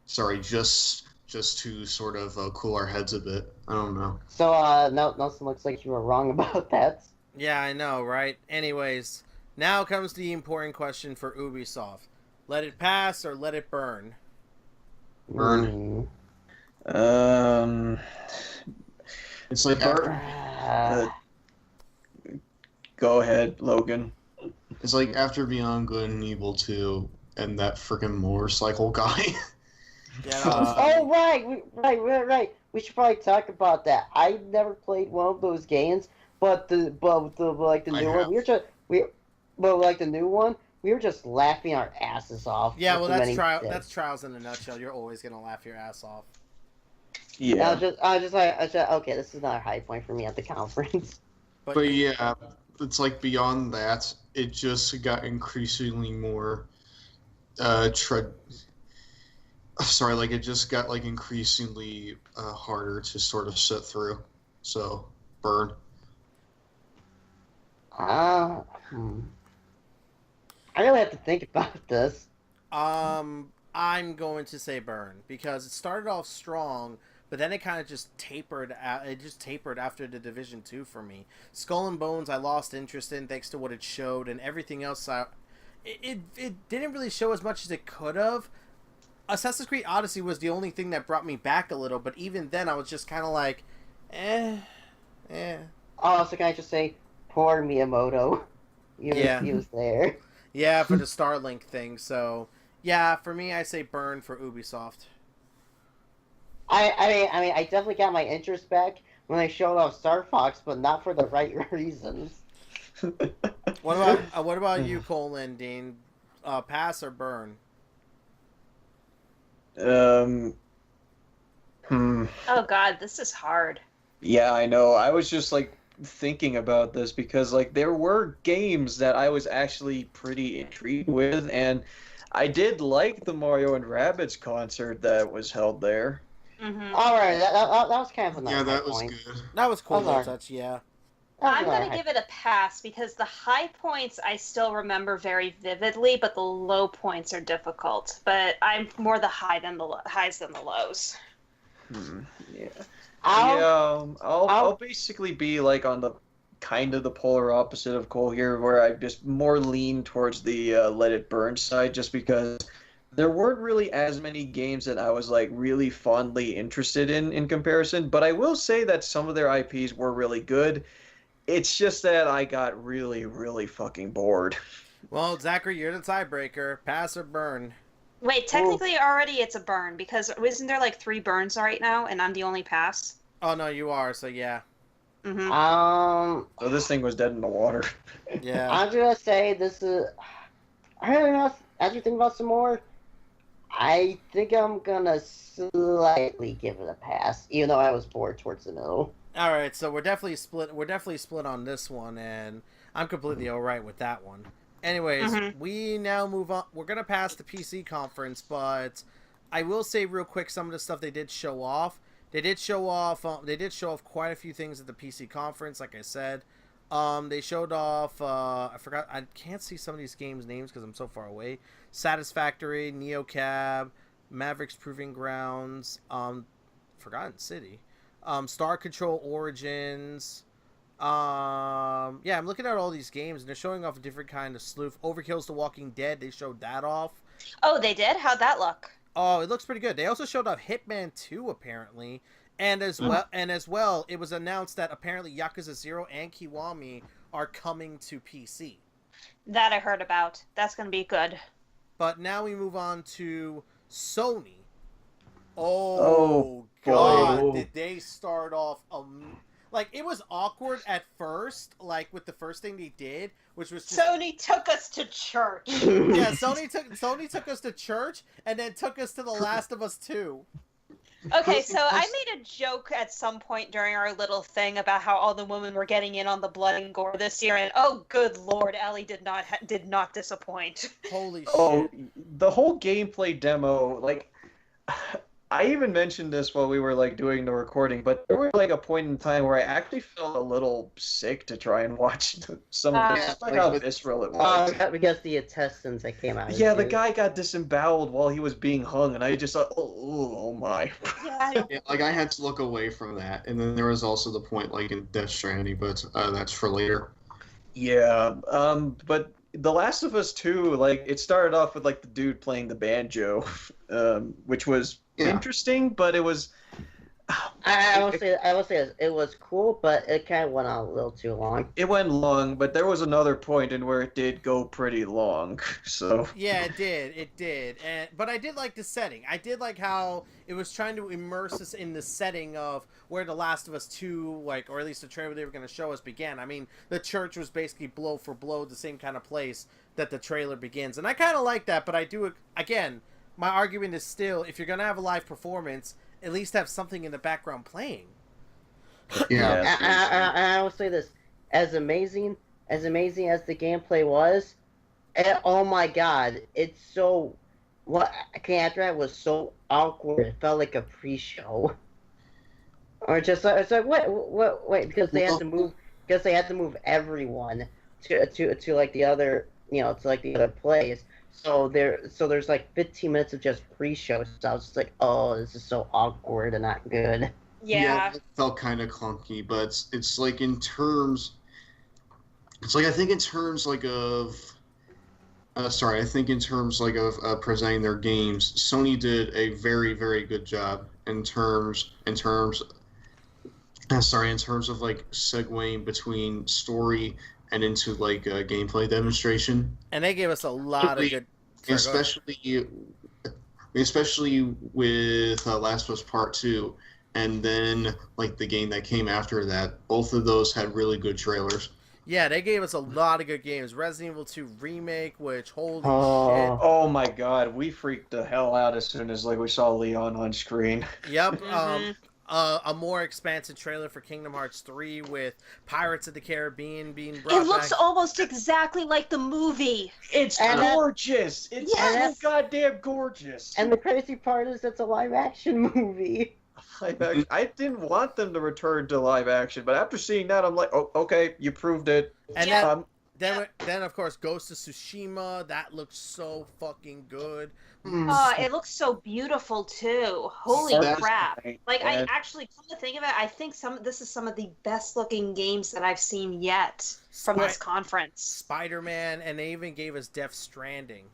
to sort of cool our heads a bit. I don't know. So, Nelson, looks like you were wrong about that. Yeah, I know, right? Anyways, now comes the important question for Ubisoft. Let it pass or let it burn? Burn. It's like go ahead, Logan. It's like after Beyond Good and Evil 2 and that freaking motorcycle guy. Oh, right. We should probably talk about that. I never played one of those games, but the new one, we were just laughing our asses off. Yeah, well, with the that's many that's Trials in a nutshell. You're always gonna laugh your ass off. I was just like, okay, this is not a high point for me at the conference. But yeah, it's like beyond that, it just got increasingly more sorry, like it just got like increasingly harder to sort of sit through. So, burn. I really have to think about this. I'm going to say burn because it started off strong, but then it kind of just tapered. It just tapered after the Division 2 for me. Skull and Bones, I lost interest in thanks to what it showed, and everything else. It didn't really show as much as it could have. Assassin's Creed Odyssey was the only thing that brought me back a little, but even then, I was just kind of like, eh. Oh, so can I just say, poor Miyamoto. He was there. Yeah, for the Starlink thing. So, yeah, for me, I say burn for Ubisoft. I mean, I definitely got my interest back when they showed off Star Fox, but not for the right reasons. What about you, Cole and Dean? Pass or burn? Hmm. Oh God, this is hard. Yeah, I know. I was just like thinking about this because like there were games that I was actually pretty intrigued with, and I did like the Mario and Rabbids concert that was held there. Mm-hmm. All right, that was kind of a nice Yeah, that was point. good. That was cool. Hold on. Touch, yeah. I'm going to give it a pass because the high points I still remember very vividly, but the low points are difficult. But I'm more the highs than the lows. Yeah. I'll basically be like on the kind of the polar opposite of Cole here, where I just more lean towards the Let It Burn side, just because there weren't really as many games that I was like really fondly interested in comparison. But I will say that some of their IPs were really good. It's just that I got really, really fucking bored. Well, Zachary, you're the tiebreaker. Pass or burn? Wait, technically already it's a burn because isn't there like 3 burns right now and I'm the only pass? Oh, no, you are, so yeah. Mm-hmm. So this thing was dead in the water. Yeah. I'm gonna say this is. I don't know. As you think about some more, I think I'm gonna slightly give it a pass, even though I was bored towards the middle. All right, so we're definitely split. We're definitely split on this one, and I'm completely all right with that one. Anyways, we now move on. We're gonna pass the PC conference, but I will say real quick some of the stuff they did show off. They did show off. They did show off quite a few things at the PC conference. Like I said, they showed off. I forgot. I can't see some of these games' names because I'm so far away. Satisfactory, NeoCab, Mavericks Proving Grounds, Forgotten City. Star Control Origins. Yeah, I'm looking at all these games, and they're showing off a different kind of sleuth. Overkill's The Walking Dead. They showed that off. Oh, they did? How'd that look? Oh, it looks pretty good. They also showed off Hitman 2, apparently. And as well, it was announced that apparently Yakuza 0 and Kiwami are coming to PC. That I heard about. That's going to be good. But now we move on to Sony. Oh God, boy. did they start off like it was awkward at first, like with the first thing they did, which was just... Sony took us to church. Yeah, Sony took us to church and then took us to The Last of Us 2. Okay, so I made a joke at some point during our little thing about how all the women were getting in on the blood and gore this year, and oh, good lord, Ellie did not disappoint. Holy shit! Oh, The whole gameplay demo, like, I even mentioned this while we were like doing the recording, but there was like a point in time where I actually felt a little sick to try and watch some of this, despite how visceral it was. Because the intestines that came out. Yeah, the guy got disemboweled while he was being hung, and I just thought, oh my. Yeah. Yeah, like I had to look away from that, and then there was also the point like in Death Stranding, but that's for later. Yeah, but The Last of Us 2, like, it started off with like the dude playing the banjo, which was interesting, but it was I will say this, it was cool, but it kind of went on a little too long. It went long, but there was another point in where it did go pretty long. So Yeah, it did, but I did like the setting. I did like how it was trying to immerse us in the setting of where The Last of Us 2, like, or at least the trailer they were going to show us began. I mean, the church was basically blow for blow the same kind of place that the trailer begins, and I kind of like that. But I do, again, my argument is still, if you're going to have a live performance, at least have something in the background playing. Yeah. I will say this: as amazing as the gameplay was, oh my god, it's so. What after that was so awkward. It felt like a pre-show, or just it's like wait because they had to move everyone to like the other to like the other plays. So there's like 15 minutes of just pre-show. So I was just like, oh, this is so awkward and not good. Yeah. It felt kind of clunky, but it's like in terms. It's like I think in terms like of. I think in terms like of presenting their games, Sony did a very, very good job in terms of like segueing between story and into like a gameplay demonstration. And they gave us a lot of good, especially with Last of Us Part 2, and then like the game that came after that. Both of those had really good trailers. Yeah, they gave us a lot of good games. Resident Evil 2 Remake, which, holy shit. Oh my god, we freaked the hell out as soon as like we saw Leon on screen. Yep. A more expansive trailer for Kingdom Hearts 3 with Pirates of the Caribbean being brought It looks back. almost exactly like the movie. It's gorgeous. It's so goddamn gorgeous. And the crazy part is it's a live action movie. I didn't want them to return to live action, but after seeing that, I'm like, oh, okay, you proved it. And then of course, Ghost of Tsushima. That looks so fucking good. Oh, it looks so beautiful too. Holy crap! Like I actually, come to think of it, I think this is some of the best looking games that I've seen yet from this conference. Spider-Man, and they even gave us Death Stranding.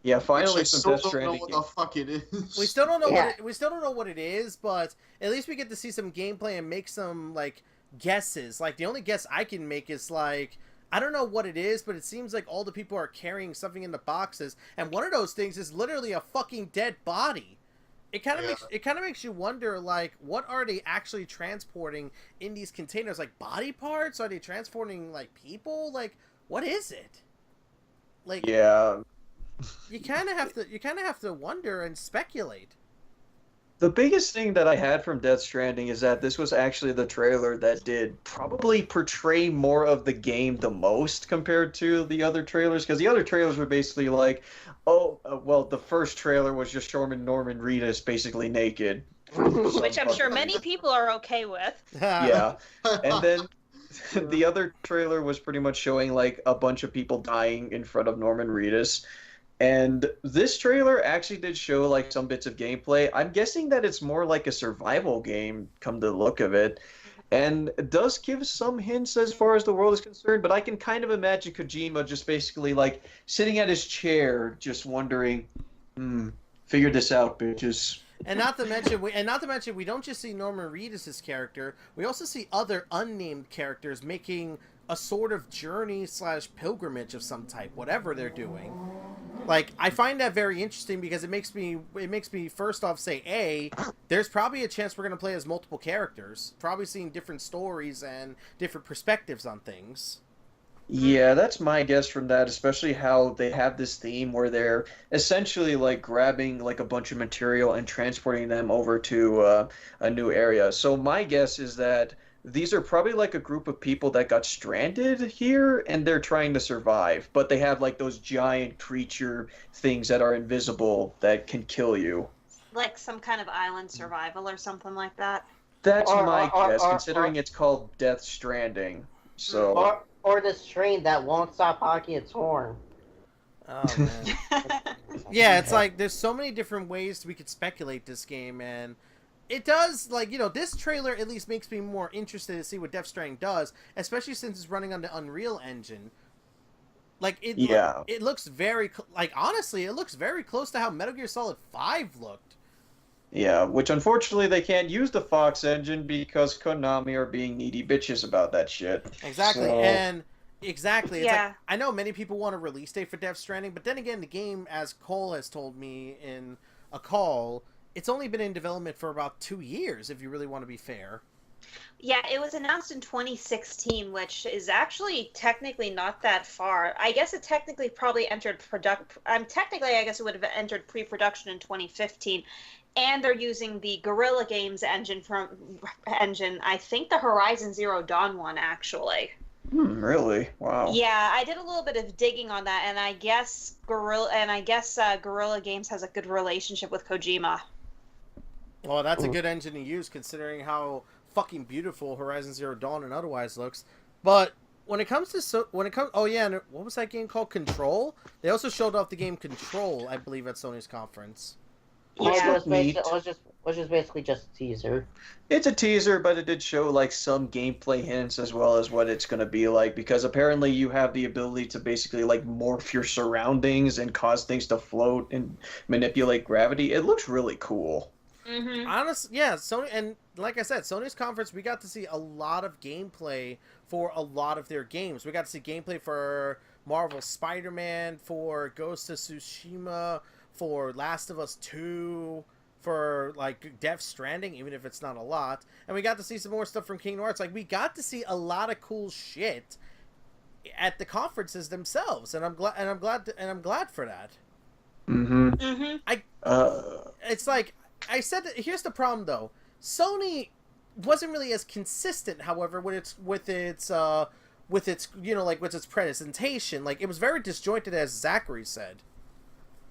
Yeah, finally some Death Stranding. Stranding. Don't know what the fuck it is. We still don't know we still don't know what it is, but at least we get to see some gameplay and make some like guesses. Like the only guess I can make is like, I don't know what it is, but it seems like all the people are carrying something in the boxes, and one of those things is literally a fucking dead body. It kind of makes you wonder, like, what are they actually transporting in these containers? Like body parts? Are they transporting like people? Like, what is it? Like, yeah. You kind of have to wonder and speculate. The biggest thing that I had from Death Stranding is that this was actually the trailer that did probably portray more of the game the most compared to the other trailers, because the other trailers were basically like, the first trailer was just showing Norman Reedus basically naked. Which I'm sure many people are okay with. Yeah. And then the other trailer was pretty much showing like a bunch of people dying in front of Norman Reedus. And this trailer actually did show like some bits of gameplay. I'm guessing that it's more like a survival game, come to the look of it. And it does give some hints as far as the world is concerned, but I can kind of imagine Kojima just basically like sitting at his chair, just wondering, figure this out, bitches. And not to mention, we don't just see Norman Reedus' character. We also see other unnamed characters making a sort of journey / pilgrimage of some type, whatever they're doing. Like, I find that very interesting because it makes me first off say, there's probably a chance we're going to play as multiple characters, probably seeing different stories and different perspectives on things. Yeah, that's my guess from that, especially how they have this theme where they're essentially like grabbing like a bunch of material and transporting them over to a new area. So my guess is that these are probably like a group of people that got stranded here and they're trying to survive, but they have like those giant creature things that are invisible that can kill you. Like some kind of island survival or something like that. That's my guess, considering it's called Death Stranding. So or this train that won't stop honking its horn. Oh man. Yeah, it's like there's so many different ways we could speculate this game, and it does, like, this trailer at least makes me more interested to see what Death Stranding does, especially since it's running on the Unreal Engine. Like, it looks very, like, honestly, it looks very close to how Metal Gear Solid 5 looked. Yeah, which unfortunately they can't use the Fox engine because Konami are being needy bitches about that shit. Exactly, So, and exactly, it's Yeah. like I know many people want a release date for Death Stranding, but then again, the game, as Cole has told me in a call, it's only been in development for about 2 years. If you really want to be fair. Yeah, it was announced in 2016, which is actually technically not that far. I guess it technically probably entered technically, I guess it would have entered pre-production in 2015, and they're using the Guerrilla Games engine I think the Horizon Zero Dawn one actually. really? Wow. Yeah, I did a little bit of digging on that, and I guess Guerrilla Games has a good relationship with Kojima. Well, that's a good engine to use considering how fucking beautiful Horizon Zero Dawn and otherwise looks. But when it comes to oh yeah, and what was that game called? Control. They also showed off the game Control, I believe, at Sony's conference. Yeah. It was just basically just a teaser. It's a teaser, but it did show like some gameplay hints as well as what it's going to be like, because apparently you have the ability to basically like morph your surroundings and cause things to float and manipulate gravity. It looks really cool. Mm-hmm. Honestly, yeah, Sony, and like I said, Sony's conference, we got to see a lot of gameplay for a lot of their games. We got to see gameplay for Marvel Spider-Man, for Ghost of Tsushima, for Last of Us 2, for like Death Stranding, even if it's not a lot. And we got to see some more stuff from Kingdom Hearts. Like, we got to see a lot of cool shit at the conferences themselves, and I'm glad for that. Mm-hmm. Mm-hmm. It's like I said, here's the problem though. Sony wasn't really as consistent, however, with its with its presentation. Like, it was very disjointed, as Zachary said.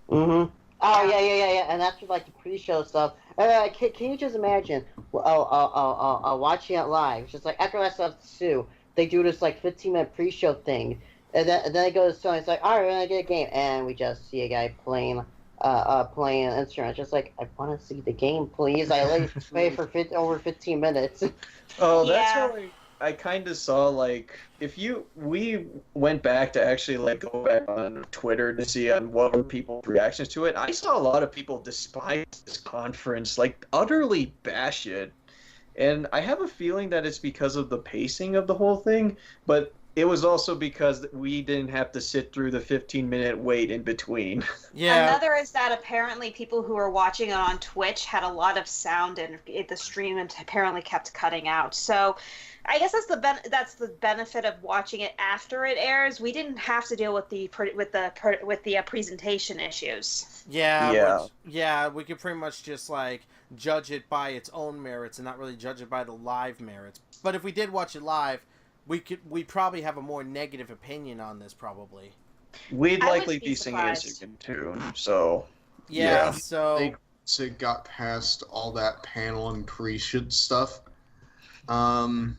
Mm-hmm. Oh yeah, and after like the pre-show stuff, can you just imagine? Watching it live, just like after Last of Us 2, they do this like 15-minute pre-show thing, and then they go to Sony. It's like, all right, we're gonna get a game, and we just see a guy playing an instrument. Just like, I want to see the game, please. I wait for over 15 minutes. Oh, that's Yeah. how I kind of saw, like, we went back to actually, like, go back on Twitter to see what were people's reactions to it. I saw a lot of people despise this conference, like, utterly bash it. And I have a feeling that it's because of the pacing of the whole thing, but it was also because we didn't have to sit through the 15-minute wait in between. Yeah. Another is that apparently people who were watching it on Twitch had a lot of sound in the stream and apparently kept cutting out. So I guess that's the benefit of watching it after it airs. We didn't have to deal with the presentation issues. Yeah, we could pretty much just like judge it by its own merits and not really judge it by the live merits. But if we did watch it live, we'd probably have a more negative opinion on this, probably. We'd I would likely be be singing surprised. in tune, so... Yeah, Yeah. so... It got past all that panel and pre-shit stuff. It's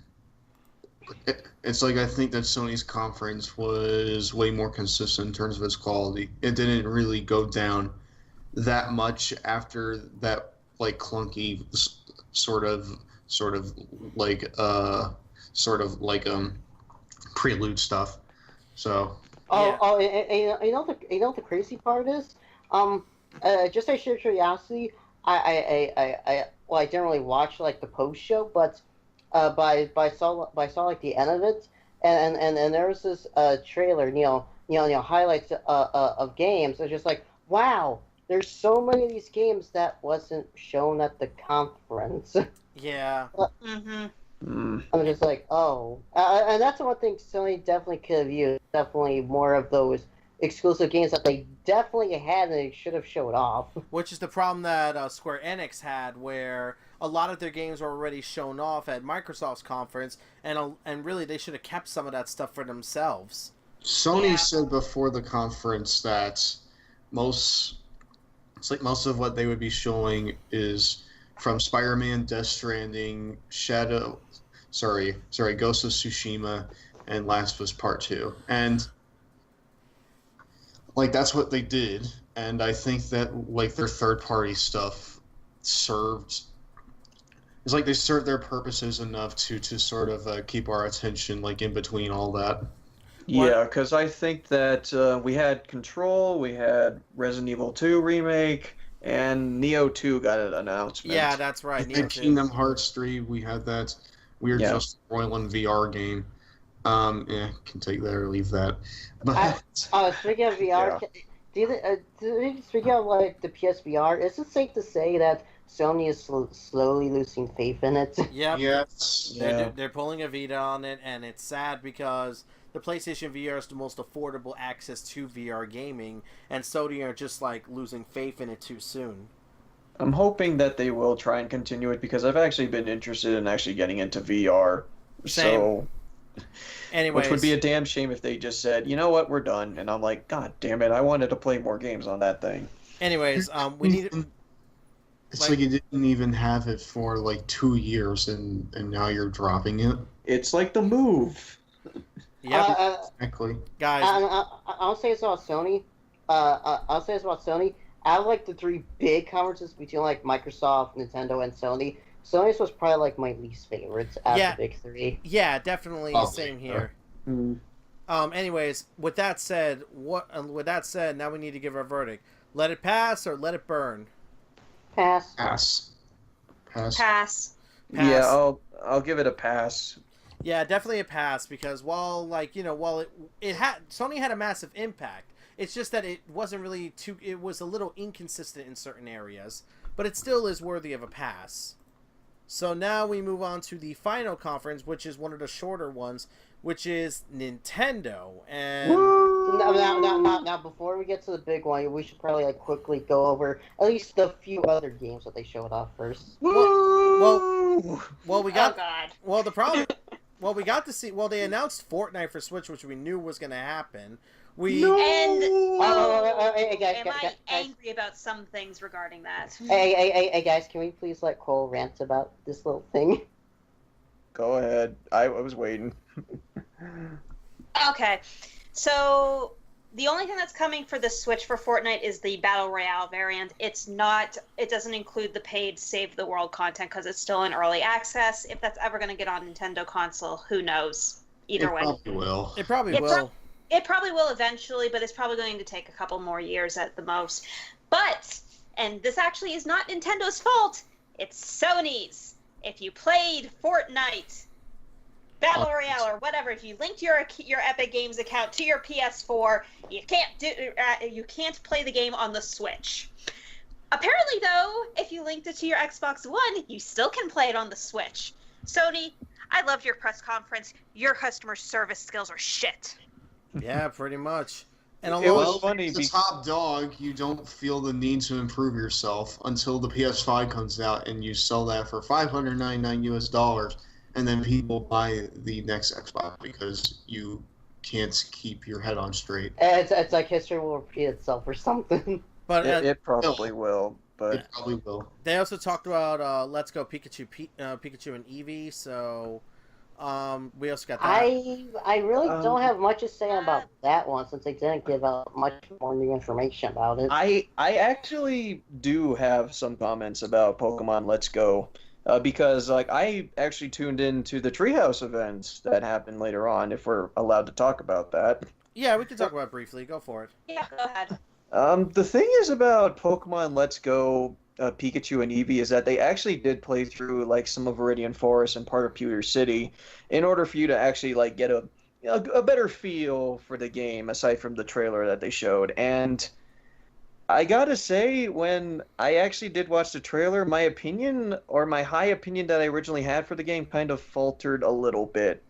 like, I think that Sony's conference was way more consistent in terms of its quality. It didn't really go down that much after that, like, clunky sort of prelude stuff. So You know what the crazy part is? Just out of sheer curiosity, I didn't really watch like the post show, but I saw like the end of it, and there was this trailer, highlights of games. I was just like, wow, there's so many of these games that wasn't shown at the conference. Yeah. Mm-hmm. I'm just like, oh, and that's one thing Sony definitely could have used. Definitely more of those exclusive games that they definitely had and they should have showed off. Which is the problem that Square Enix had, where a lot of their games were already shown off at Microsoft's conference, and really they should have kept some of that stuff for themselves. Sony said before the conference that most of what they would be showing is from Spider-Man, Death Stranding, Ghost of Tsushima, and Last of Us Part 2. And like, that's what they did, and I think that like their third-party stuff served their purposes enough to sort of keep our attention like in between all that. Yeah, because I think that we had Control, we had Resident Evil 2 Remake, And Neo 2 got an announcement. Yeah, that's right. And Neo then 2. Kingdom Hearts 3, we had that weird Yeah. Just Roiland VR game. Yeah, can take that or leave that. But Speaking of VR, speaking of like the PSVR, is it safe to say that Sony is slowly losing faith in it? Yep. yes, Yeah. They're pulling a Vita on it, and it's sad because the PlayStation VR is the most affordable access to VR gaming, and Sony are just like losing faith in it too soon. I'm hoping that they will try and continue it because I've actually been interested in actually getting into VR. Same. So, Anyways, which would be a damn shame if they just said, you know what, we're done. And I'm like, God damn it, I wanted to play more games on that thing. anyways, we need. it's like you didn't even have it for like 2 years, and now you're dropping it. It's like the move. Yep, Exactly. guys. I'll say it's about Sony. I'll say it's about Sony. Out of like the three big conferences between like Microsoft, Nintendo, and Sony's was probably like my least favorites out of the big three. Yeah, definitely. Oh, Same here. Mm. Anyways, with that said, now we need to give our verdict. Let it pass or let it burn. Pass. Pass. Pass. Yeah, I'll give it a pass. Yeah, definitely a pass because while it had Sony had a massive impact, it's just that it wasn't really it was a little inconsistent in certain areas, but it still is worthy of a pass. So now we move on to the final conference, which is one of the shorter ones, which is Nintendo. And Now, before we get to the big one, we should probably like quickly go over at least the few other games that they showed off first. well, we Oh got God. the problem. Well, we got to see. Well, they announced Fortnite for Switch, which we knew was going to happen. And Hey, guys, am I angry about some things regarding that? Hey, guys, can we please let Cole rant about this little thing? Go ahead. I was waiting. Okay, so the only thing that's coming for the Switch for Fortnite is the Battle Royale variant. It doesn't include the paid Save the World content because it's still in early access. If that's ever going to get on Nintendo console, who knows? Either way. Probably will. It probably will. It probably will eventually, but it's probably going to take a couple more years at the most. But, and this actually is not Nintendo's fault, it's Sony's. If you played Fortnite, Battle Royale, or whatever, if you linked your Epic Games account to your PS4, you can't play the game on the Switch. Apparently, though, if you linked it to your Xbox One, you still can play it on the Switch. Sony, I loved your press conference. Your customer service skills are shit. Yeah, pretty much. And It was funny As a top dog, you don't feel the need to improve yourself until the PS5 comes out and you sell that for $599 and then people buy the next Xbox because you can't keep your head on straight. It's like history will repeat itself or something. But it probably will, but It probably will. they also talked about Let's Go Pikachu, Pikachu and Eevee. So we also got that. I really don't have much to say about that one since they didn't give out much more new information about it. I actually do have some comments about Pokemon Let's Go. Because like I actually tuned into the Treehouse events that happened later on, if we're allowed to talk about that. Yeah, we can talk about it briefly. Go for it. Yeah, go ahead. The thing is about Pokemon Let's Go, Pikachu and Eevee is that they actually did play through like some of Viridian Forest and part of Pewter City in order for you to actually like get a better feel for the game aside from the trailer that they showed. And I gotta say, when I actually did watch the trailer, my opinion, or my high opinion that I originally had for the game kind of faltered a little bit.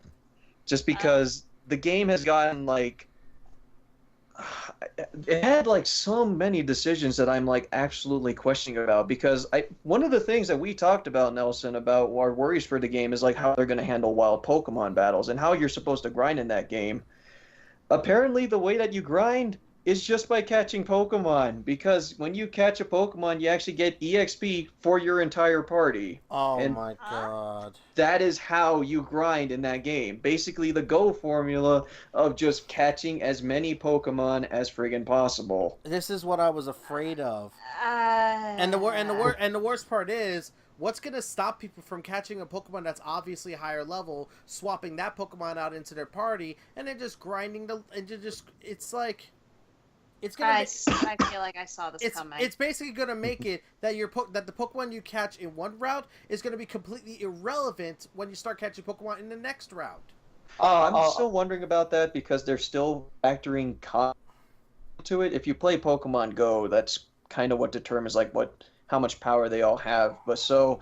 Just because the game has gotten, like... It had, like, so many decisions that I'm, like, absolutely questioning about. Because one of the things that we talked about, Nelson, about our worries for the game is, like, how they're going to handle wild Pokemon battles and how you're supposed to grind in that game. Apparently, the way that you grind is just by catching Pokemon, because when you catch a Pokemon, you actually get EXP for your entire party. Oh And my god. that is how you grind in that game. Basically, the Go formula of just catching as many Pokemon as friggin' possible. This is what I was afraid of. And the worst part is, what's gonna stop people from catching a Pokemon that's obviously higher level, swapping that Pokemon out into their party, and then just grinding it's like, it's gonna. I feel like I saw this coming. It's basically gonna make it that that the Pokemon you catch in one route is gonna be completely irrelevant when you start catching Pokemon in the next route. I'm still wondering about that because they're still factoring to it. If you play Pokemon Go, that's kind of what determines like how much power they all have. But so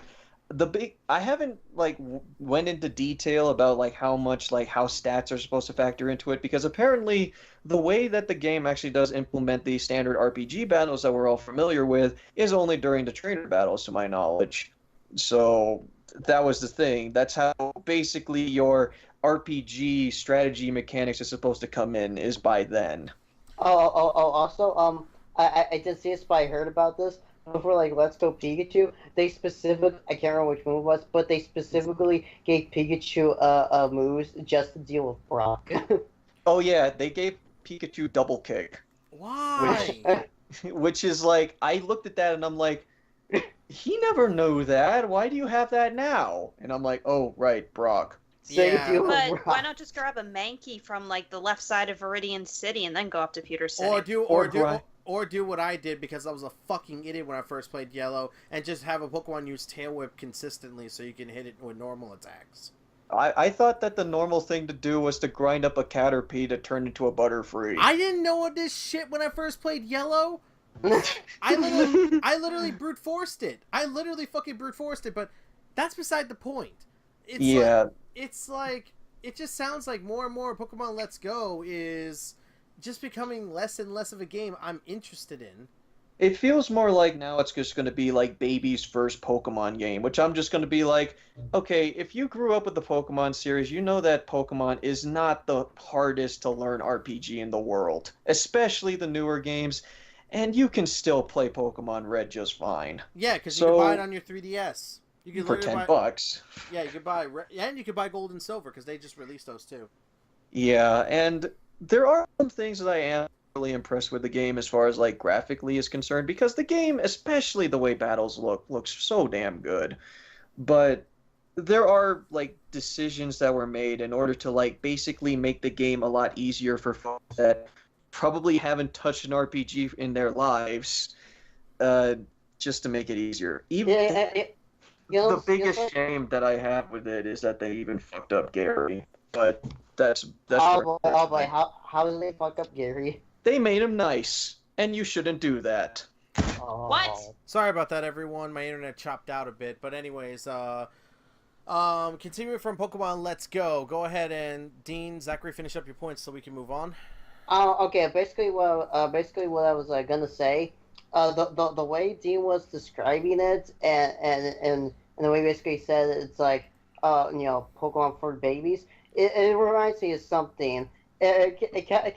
I haven't like went into detail about like how much like how stats are supposed to factor into it, because apparently the way that the game actually does implement the standard RPG battles that we're all familiar with is only during the trainer battles, to my knowledge. So that was the thing. That's how basically your RPG strategy mechanics are supposed to come in, is by then. Also, I did see this, but I heard about this before. Like, Let's Go Pikachu, I can't remember which move it was, but they specifically gave Pikachu moves just to deal with Brock. Oh yeah, they gave Pikachu double kick. Why? Which is like, I looked at that and I'm like, he never knew that. Why do you have that now? And I'm like, oh right, Brock. Yeah. But why not just grab a Mankey from like the left side of Viridian City and then go up to Pewter City? Or do what I did, because I was a fucking idiot when I first played Yellow, and just have a Pokemon use Tail Whip consistently so you can hit it with normal attacks. I thought that the normal thing to do was to grind up a Caterpie to turn into a Butterfree. I didn't know this shit when I first played Yellow. I literally brute forced it. I literally fucking brute forced it, but that's beside the point. It's like it just sounds like more and more Pokemon Let's Go is just becoming less and less of a game I'm interested in. It feels more like now it's just going to be like baby's first Pokemon game, which I'm just going to be like, okay, if you grew up with the Pokemon series, you know that Pokemon is not the hardest to learn RPG in the world, especially the newer games, and you can still play Pokemon Red just fine. Yeah, because you can buy it on your 3DS. You can for $10. Yeah, you could buy, and you could buy Gold and Silver because they just released those too. Yeah, and there are some things that I am really impressed with the game as far as like graphically is concerned, because the game, especially the way battles looks so damn good. But there are like decisions that were made in order to like basically make the game a lot easier for folks that probably haven't touched an RPG in their lives, just to make it easier. The biggest shame that I have with it is that they even fucked up Gary. But that's boy, how did they fuck up Gary? They made him nice, and you shouldn't do that. Oh. What? Sorry about that, everyone. My internet chopped out a bit, but anyways, continuing from Pokemon Let's Go. Go ahead and Dean, Zachary, finish up your points so we can move on. Okay. Basically, what I was gonna say, the way Dean was describing it, and the way he basically said it's like, Pokemon for babies. It reminds me of something. It kind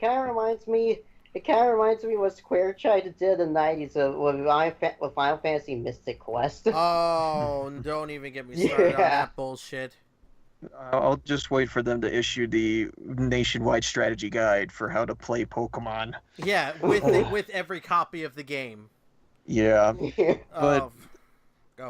of reminds me. It kind of reminds me what Square tried to do in the '90s with Final Fantasy Mystic Quest. Oh, don't even get me started on that bullshit. I'll just wait for them to issue the nationwide strategy guide for how to play Pokemon. Yeah, with every copy of the game. Yeah, But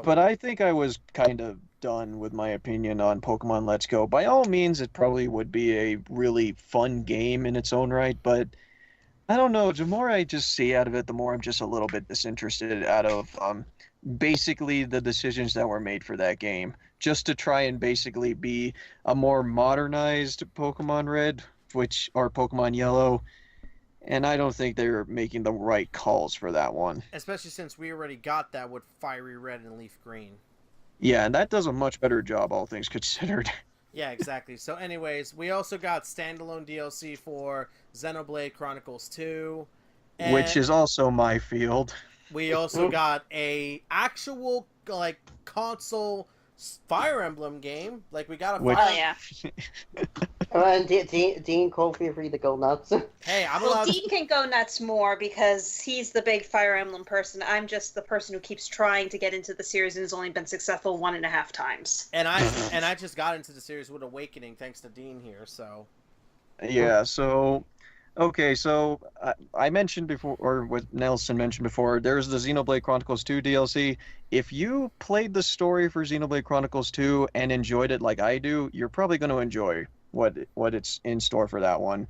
but I think I was kind of done with my opinion on Pokemon Let's Go. By all means, it probably would be a really fun game in its own right, but I don't know. The more I just see out of it, the more I'm just a little bit disinterested out of basically the decisions that were made for that game, just to try and basically be a more modernized Pokemon Red, or Pokemon Yellow. And I don't think they're making the right calls for that one. Especially since we already got that with Fiery Red and Leaf Green. Yeah, and that does a much better job, all things considered. Yeah, exactly. So anyways, we also got standalone DLC for Xenoblade Chronicles 2. Which is also my field. We also got a actual, like, console Fire Emblem game. Like, we got a Fire... Oh, yeah. And Dean, Cole, feel free to go nuts. Hey, I'm allowed Dean can go nuts more because he's the big Fire Emblem person. I'm just the person who keeps trying to get into the series and has only been successful 1.5 times. And I just got into the series with Awakening thanks to Dean here, so... Yeah, so... Okay, so I mentioned before, or what Nelson mentioned before, there's the Xenoblade Chronicles 2 DLC. If you played the story for Xenoblade Chronicles 2 and enjoyed it like I do, you're probably going to enjoy what it's in store for that one.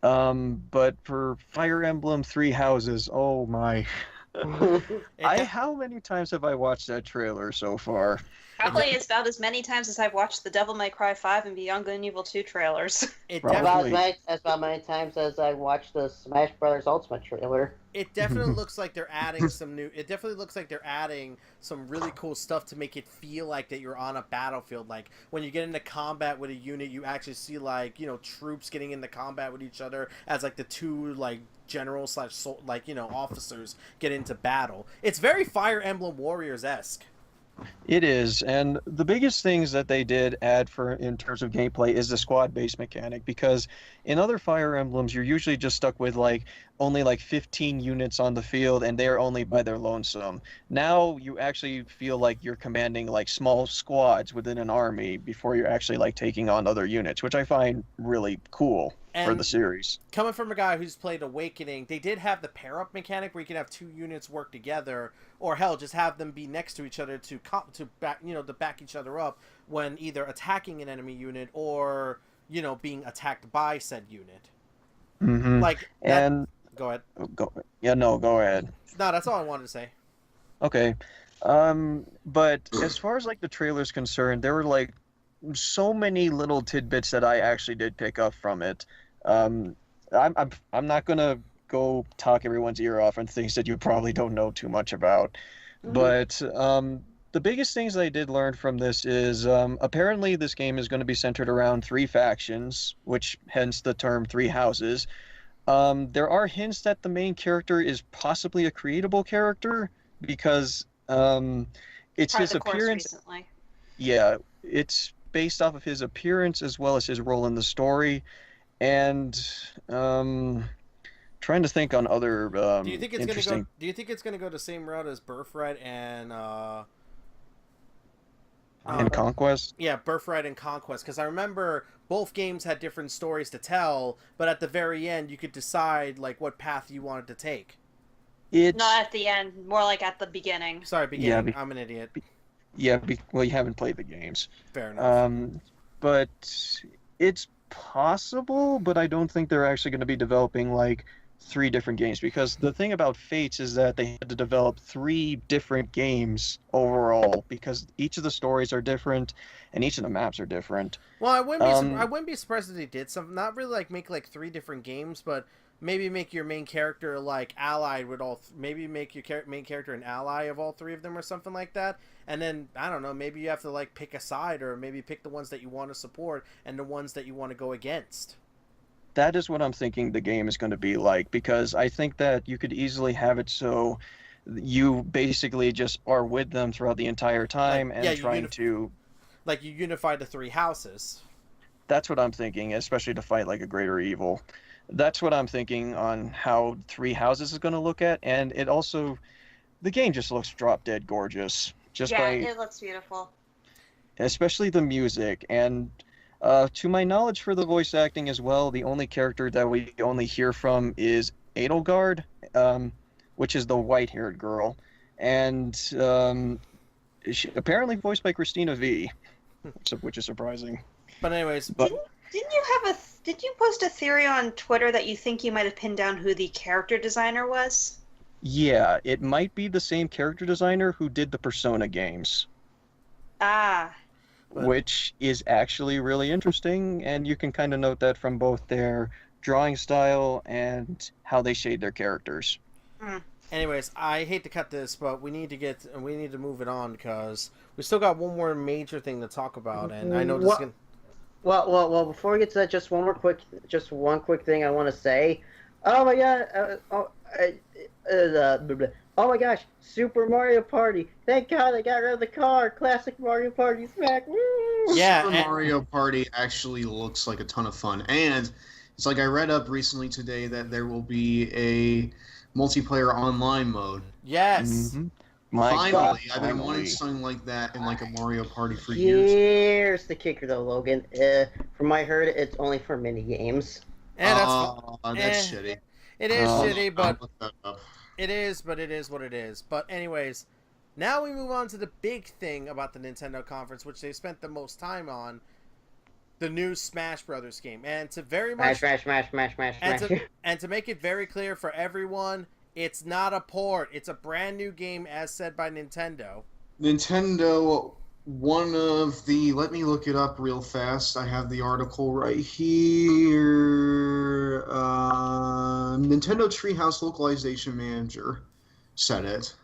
But for Fire Emblem Three Houses, oh my. It, How many times have I watched that trailer so far? Probably it's about as many times as I've watched the Devil May Cry 5 and Beyond Good and Evil 2 trailers. it Probably. definitely That's about many times as I watched the Smash Brothers Ultimate trailer. it definitely looks like they're adding some new. It definitely looks like they're adding some really cool stuff to make it feel like that you're on a battlefield. Like when you get into combat with a unit, you actually see like troops getting into combat with each other as like the two like generals slash officers get into battle. It's very Fire Emblem Warriors-esque. It is, and the biggest things that they did add for in terms of gameplay is the squad-based mechanic, because in other Fire Emblems you're usually just stuck with only 15 units on the field and they're only by their lonesome. Now you actually feel like you're commanding small squads within an army before you're actually taking on other units, which I find really cool for the series. Coming from a guy who's played Awakening, they did have the pair-up mechanic where you can have two units work together, or hell, just have them be next to each other to back each other up when either attacking an enemy unit or being attacked by said unit. Mm-hmm. Go ahead. Go ahead. No, that's all I wanted to say. Okay. But as far as the trailer's concerned, there were so many little tidbits that I actually did pick up from it. I'm not gonna go talk everyone's ear off on things that you probably don't know too much about, but the biggest things I did learn from this is apparently this game is going to be centered around three factions, which hence the term Three Houses. There are hints that the main character is possibly a creatable character because it's his appearance. Recently. Yeah, it's based off of his appearance as well as his role in the story, and trying to think on other do you think it's interesting... gonna go? Do you think it's gonna go the same route as Birthright and Conquest? Yeah, Birthright and Conquest. Because I remember both games had different stories to tell, but at the very end, you could decide what path you wanted to take. Not at the end, more like at the beginning. Sorry, beginning. Yeah, I'm an idiot. Yeah, well, you haven't played the games. Fair enough. But it's possible, but I don't think they're actually going to be developing 3 different games, because the thing about Fates is that they had to develop 3 different games overall, because each of the stories are different and each of the maps are different. Well, I wouldn't be surprised if they did something, not really make 3 different games, but maybe make your main character allied with maybe make your main character an ally of all 3 of them or something like that. And then I don't know, maybe you have to pick a side, or maybe pick the ones that you want to support and the ones that you want to go against. That is what I'm thinking the game is going to be like, because I think that you could easily have it so you basically just are with them throughout the entire time you unify the 3 houses. That's what I'm thinking, especially to fight a greater evil. That's what I'm thinking on how 3 Houses is going to look at, and it also, the game just looks drop dead gorgeous. It looks beautiful. Especially the music, and to my knowledge for the voice acting as well, the only character that we only hear from is Edelgard, which is the white-haired girl, and she, apparently voiced by Christina V, which is surprising. But anyways, Did you post a theory on Twitter that you think you might have pinned down who the character designer was? Yeah, it might be the same character designer who did the Persona games. Ah. Which is actually really interesting, and you can kind of note that from both their drawing style and how they shade their characters. Anyways, I hate to cut this, but we need to move it on, because we still got one more major thing to talk about, and I know this is gonna... Well, before we get to that, just one quick thing I want to say. Oh my god! Oh my gosh! Super Mario Party! Thank God they got rid of the car. Classic Mario Party smack! Woo! Yeah, Super Mario Party actually looks like a ton of fun, and it's I read up recently today that there will be a multiplayer online mode. Yes. Mm-hmm. Finally, I've been wanting something like that in a Mario Party for years. Here's the kicker, though, Logan. From what I heard, it's only for mini games. That's shitty. It is shitty, but it is what it is. But anyways, now we move on to the big thing about the Nintendo conference, which they spent the most time on. the new Smash Brothers game, and to very much Smash. and to make it very clear for everyone, it's not a port. It's a brand new game, as said by Nintendo. Nintendo, one of the... Let me look it up real fast. I have the article right here. Nintendo Treehouse Localization Manager said it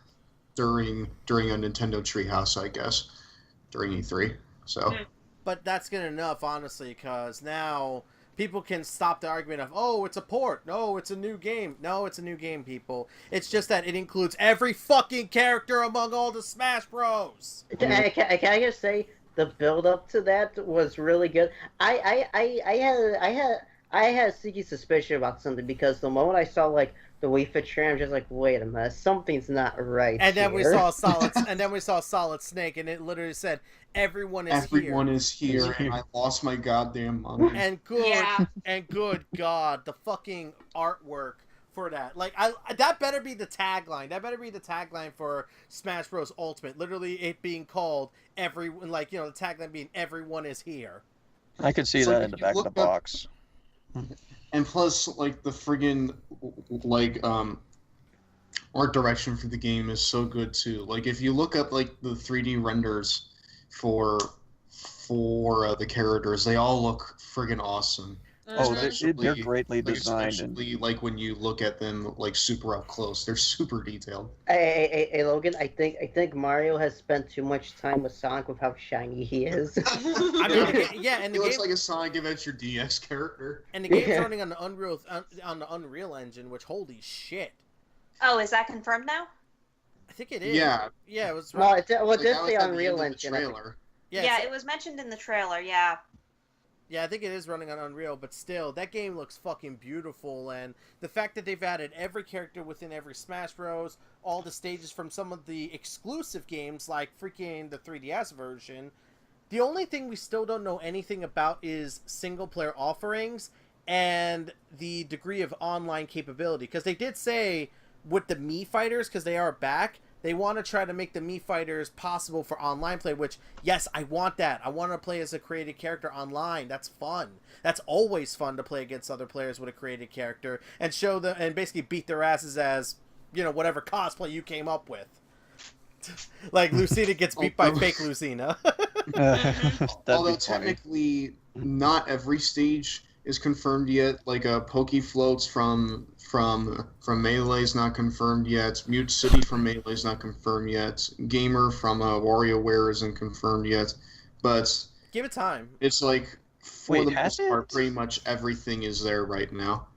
during a Nintendo Treehouse, I guess, during E3. So, But that's good enough, honestly, because now people can stop the argument of, oh, it's a port. No, it's a new game. No, it's a new game, people. It's just that it includes every fucking character among all the Smash Bros. Can I just say the build up to that was really good. I had a sneaky suspicion about something because the moment I saw like the Wii Fit trailer, I'm just like, wait a minute, something's not right. And then here. we saw Solid Snake, and it literally said, "Everyone is everyone is here, and I lost my goddamn mind. And good God, the fucking artwork for that. Like, that better be the tagline. That better be the tagline for Smash Bros. Ultimate. Literally, it being called the tagline being "Everyone is here." I could see It's that like in the if you back of look the up- box. And plus, like, the friggin', like, art direction for the game is so good, too. Like, if you look up, like, the 3D renders for the characters, they all look friggin' awesome. Oh, Especially- they're greatly Like, designed. And especially, like, when you look at them, like, super up close. They're super detailed. Hey, Logan, I think Mario has spent too much time with Sonic with how shiny he is. I mean, and He the looks game like a Sonic Adventure DX character. and the game's Yeah. running on the Unreal Engine, which holy shit, Oh, is that confirmed now? I think it is. Yeah. Yeah, it was. No, it Like, did that was say at the Unreal end of the Engine. trailer. Yeah, so- it was mentioned in the trailer. Yeah. Yeah, I think it is running on Unreal, but still, that game looks fucking beautiful, and the fact that they've added every character within every Smash Bros., all the stages from some of the exclusive games, like freaking the 3DS version. The only thing we still don't know anything about is single-player offerings and the degree of online capability, because they did say with the Mii fighters, because they are back, they want to try to make the Mii fighters possible for online play, which, yes, I want that. I want to play as a created character online. That's fun. That's always fun to play against other players with a created character and show them and basically beat their asses as, whatever cosplay you came up with. Like Lucina gets beat by fake Lucina. that'd Although be funny. technically, not every stage is confirmed yet. Like Poke Floats from Melee is not confirmed yet. Mute City from Melee is not confirmed yet. Gamer from WarioWare isn't confirmed yet. But Give it time. it's like for Wait, the has most part, it? pretty much everything is there right now.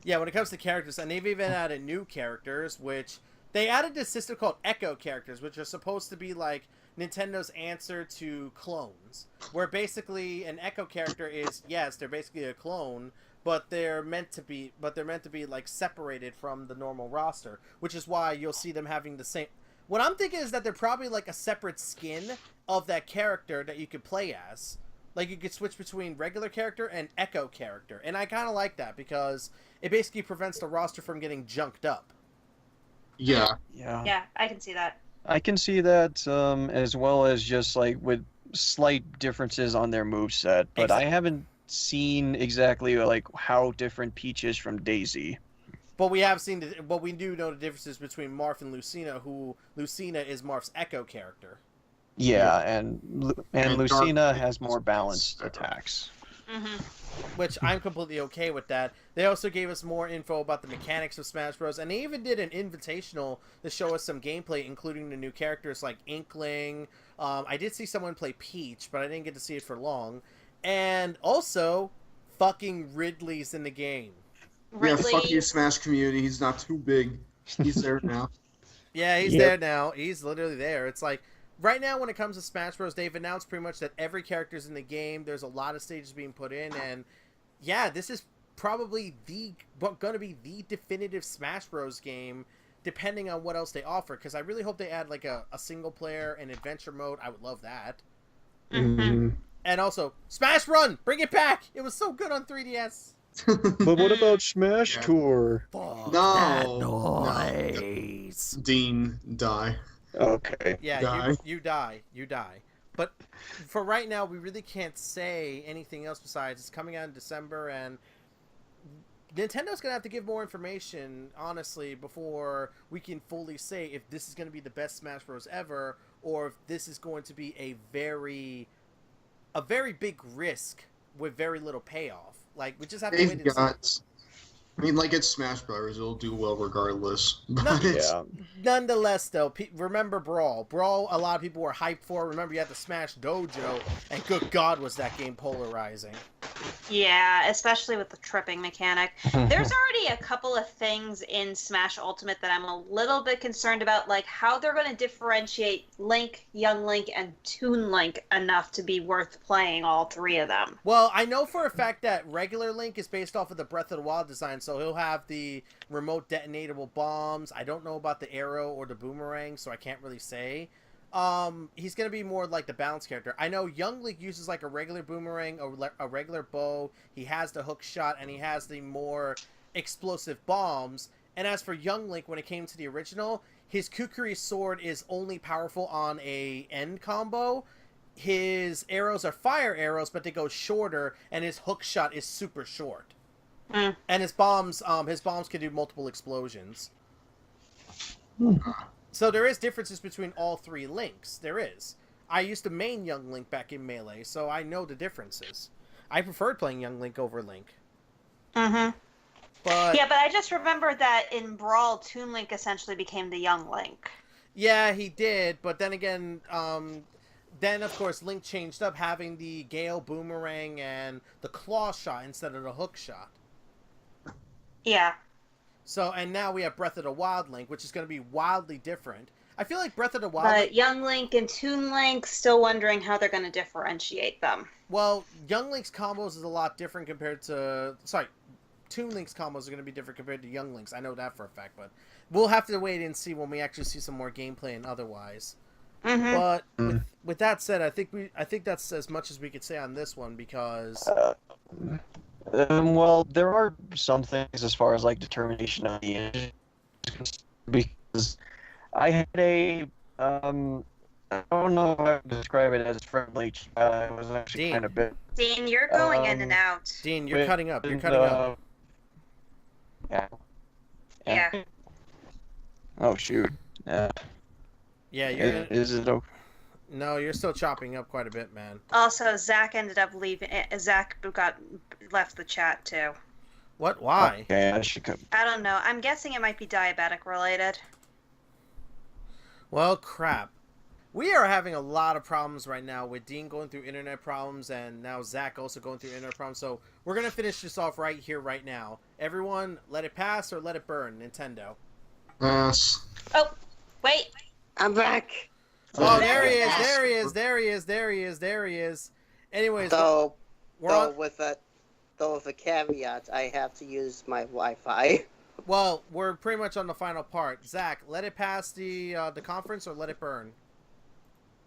Yeah, when it comes to characters, and they've even added new characters, which they added this system called Echo characters, which are supposed to be like Nintendo's answer to clones, where basically an Echo character is, yes, they're basically a clone, but they're meant to be like separated from the normal roster, which is why you'll see them having the same. What I'm thinking is that they're probably like a separate skin of that character that you could play as. Like, you could switch between regular character and Echo character. And I kind of like that because it basically prevents the roster from getting junked up. Yeah. Yeah. Yeah, I can see that. I can see that as well as just like with slight differences on their moveset, but I haven't seen exactly like how different Peach is from Daisy. But we have seen, but we do know the differences between Marth and Lucina, who Lucina is Marth's Echo character. Yeah, and And Lucina Dark has more is balanced better. attacks. Which I'm completely okay with that. They also gave us more info about the mechanics of Smash Bros. And they even did an invitational to show us some gameplay, including the new characters like Inkling. I did see someone play Peach, but I didn't get to see it for long. And also, fucking Ridley's in the game. Ridley, Yeah, fuck you, Smash community. He's not too big. He's there now. Yeah, he's Yep. there now. He's literally there. It's like, right now when it comes to Smash Bros, they've announced pretty much that every character's in the game. There's a lot of stages being put in, and yeah, this is probably going to be the definitive Smash Bros game, depending on what else they offer. Because I really hope they add like a single player and adventure mode. I would love that. And also, Smash Run, bring it back. It was so good on 3DS. But what about Smash Yeah. Tour? Fuck No, that no. noise. Dean, die. Okay. Yeah, Die. you die. But for right now, we really can't say anything else besides it's coming out in December, and Nintendo's going to have to give more information, honestly, before we can fully say if this is going to be the best Smash Bros. Ever, or if this is going to be a very big risk with very little payoff. Like, we just have to wait and see. I mean, like, it's Smash Brothers. It'll do well regardless. But Nonetheless, though, remember Brawl. Brawl, a lot of people were hyped for. Remember, you had the Smash Dojo, and good God, was that game polarizing. Yeah, especially with the tripping mechanic. There's already a couple of things in Smash Ultimate that I'm a little bit concerned about, like how they're going to differentiate Link, Young Link, and Toon Link enough to be worth playing all three of them. Well, I know for a fact that regular Link is based off of the Breath of the Wild design, so he'll have the remote detonatable bombs. I don't know about the arrow or the boomerang, so I can't really say. He's going to be more like the balance character. I know Young Link uses like a regular boomerang, a regular bow. He has the hook shot, and he has the more explosive bombs. And as for Young Link, when it came to the original, his Kukuri sword is only powerful on a end combo. His arrows are fire arrows, but they go shorter, and his hook shot is super short. And his bombs can do multiple explosions. So there is differences between all three Links. There is. I used to main Young Link back in Melee, so I know the differences. I preferred playing Young Link over Link. Mm-hmm. But yeah, but I just remember that in Brawl, Toon Link essentially became the Young Link. Yeah, he did, but then again, then of course Link changed up, having the Gale Boomerang and the Claw Shot instead of the Hook Shot. Yeah. So, and now we have Breath of the Wild Link, which is going to be wildly different. I feel like Breath of the Wild But Young Link and Toon Link, still wondering how they're going to differentiate them. Well, Young Link's combos is a lot different compared to... Sorry, Toon Link's combos are going to be different compared to Young Link's. I know that for a fact, but we'll have to wait and see when we actually see some more gameplay and otherwise. But with that said, I think that's as much as we could say on this one, because... well, there are some things as far as like determination of the engine, because I had a I don't know how to describe it as friendly. I was actually Dean. kind of bit. Dean, you're going in and out. Dean, you're cutting up. You're cutting up. Yeah. Oh shoot. Yeah, you're. Is it okay? No, you're still chopping up quite a bit, man. Also, Zach ended up leaving. Zach left the chat too. What? Why? Okay, I should come. I don't know. I'm guessing it might be diabetic related. Well, crap. We are having a lot of problems right now with Dean going through internet problems, and now Zach also going through internet problems. So we're going to finish this off right here, right now. Everyone, let it pass or let it burn, Nintendo. Pass. Oh, wait. I'm back. Oh, there he is, there he is, there he is, there he is, there he is. Anyways, Though we're with a caveat, I have to use my Wi-Fi. well, we're pretty much on the final part. Zach, let it pass the conference or let it burn?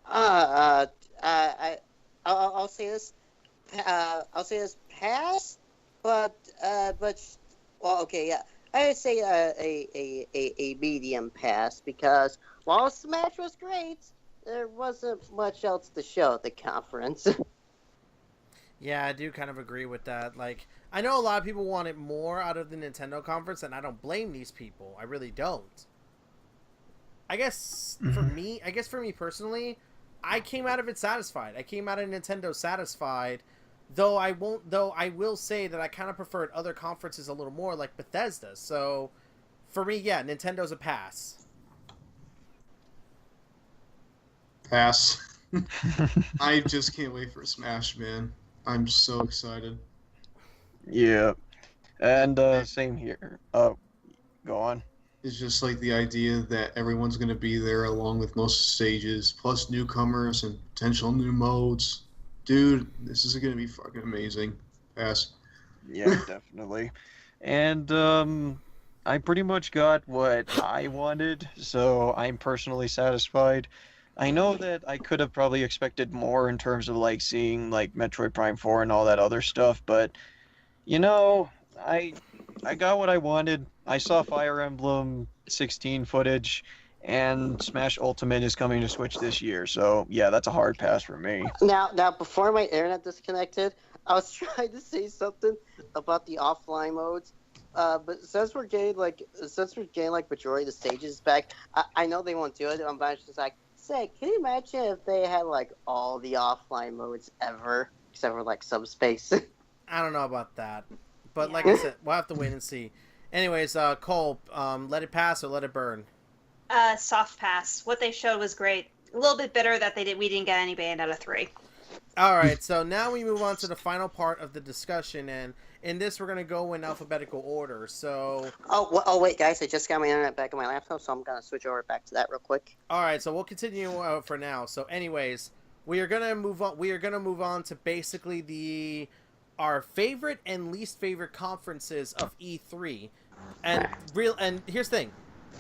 I'll say this. I'll say this pass, but well, okay, yeah. I would say a medium pass, because while Smash was great, there wasn't much else to show at the conference. Yeah, I do kind of agree with that. Like, I know a lot of people wanted more out of the Nintendo conference, and I don't blame these people. I really don't. I guess for me personally, I came out of it satisfied. I came out of Nintendo satisfied, though I will say that I kind of preferred other conferences a little more, like Bethesda. So, for me, yeah, Nintendo's a pass. Pass. I just can't wait for Smash, man. I'm so excited. Yeah, and same here. Go on. It's just like the idea that everyone's going to be there along with most stages, plus newcomers and potential new modes. Dude, this is going to be fucking amazing. Pass. Yeah, definitely. And I pretty much got what I wanted, so I'm personally satisfied. I know that I could have probably expected more in terms of like seeing like Metroid Prime 4 and all that other stuff, but you know, I got what I wanted. I saw Fire Emblem 16 footage, and Smash Ultimate is coming to Switch this year. So yeah, that's a hard pass for me. Now, before my internet disconnected, I was trying to say something about the offline modes. But since we're getting like majority of the stages back, I know they won't do it. But I'm just like, say, can you imagine if they had like all the offline modes ever, except for like Subspace? I don't know about that, but Yeah. like I said, we'll have to wait and see. Anyways, Cole, let it pass or let it burn. Soft pass. What they showed was great. A little bit bitter that we didn't get any Bayonetta 3. All right, so now we move on to the final part of the discussion, and in this we're going to go in alphabetical order. So, Oh wait, guys, I just got my internet back on my laptop, so I'm gonna switch over back to that real quick. all right, so we'll continue for now. So, anyways, we are going to move on. We are going to move on to basically our favorite and least favorite conferences of E3, and here's the thing.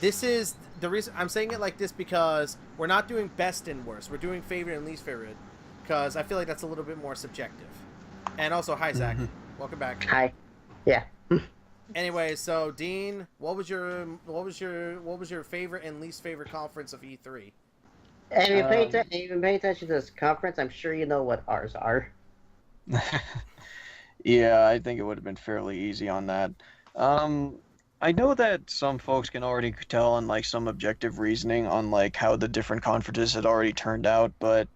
This is the reason I'm saying it like this because we're not doing best and worst. We're doing favorite and least favorite because I feel like that's a little bit more subjective. And also, hi Zach, welcome back. Hi. Yeah. Anyway, so Dean, what was your favorite and least favorite conference of E3? And if you've been paying attention to this conference, I'm sure you know what ours are. Yeah, I think it would have been fairly easy on that. I know that some folks can already tell on like some objective reasoning on like how the different conferences had already turned out, but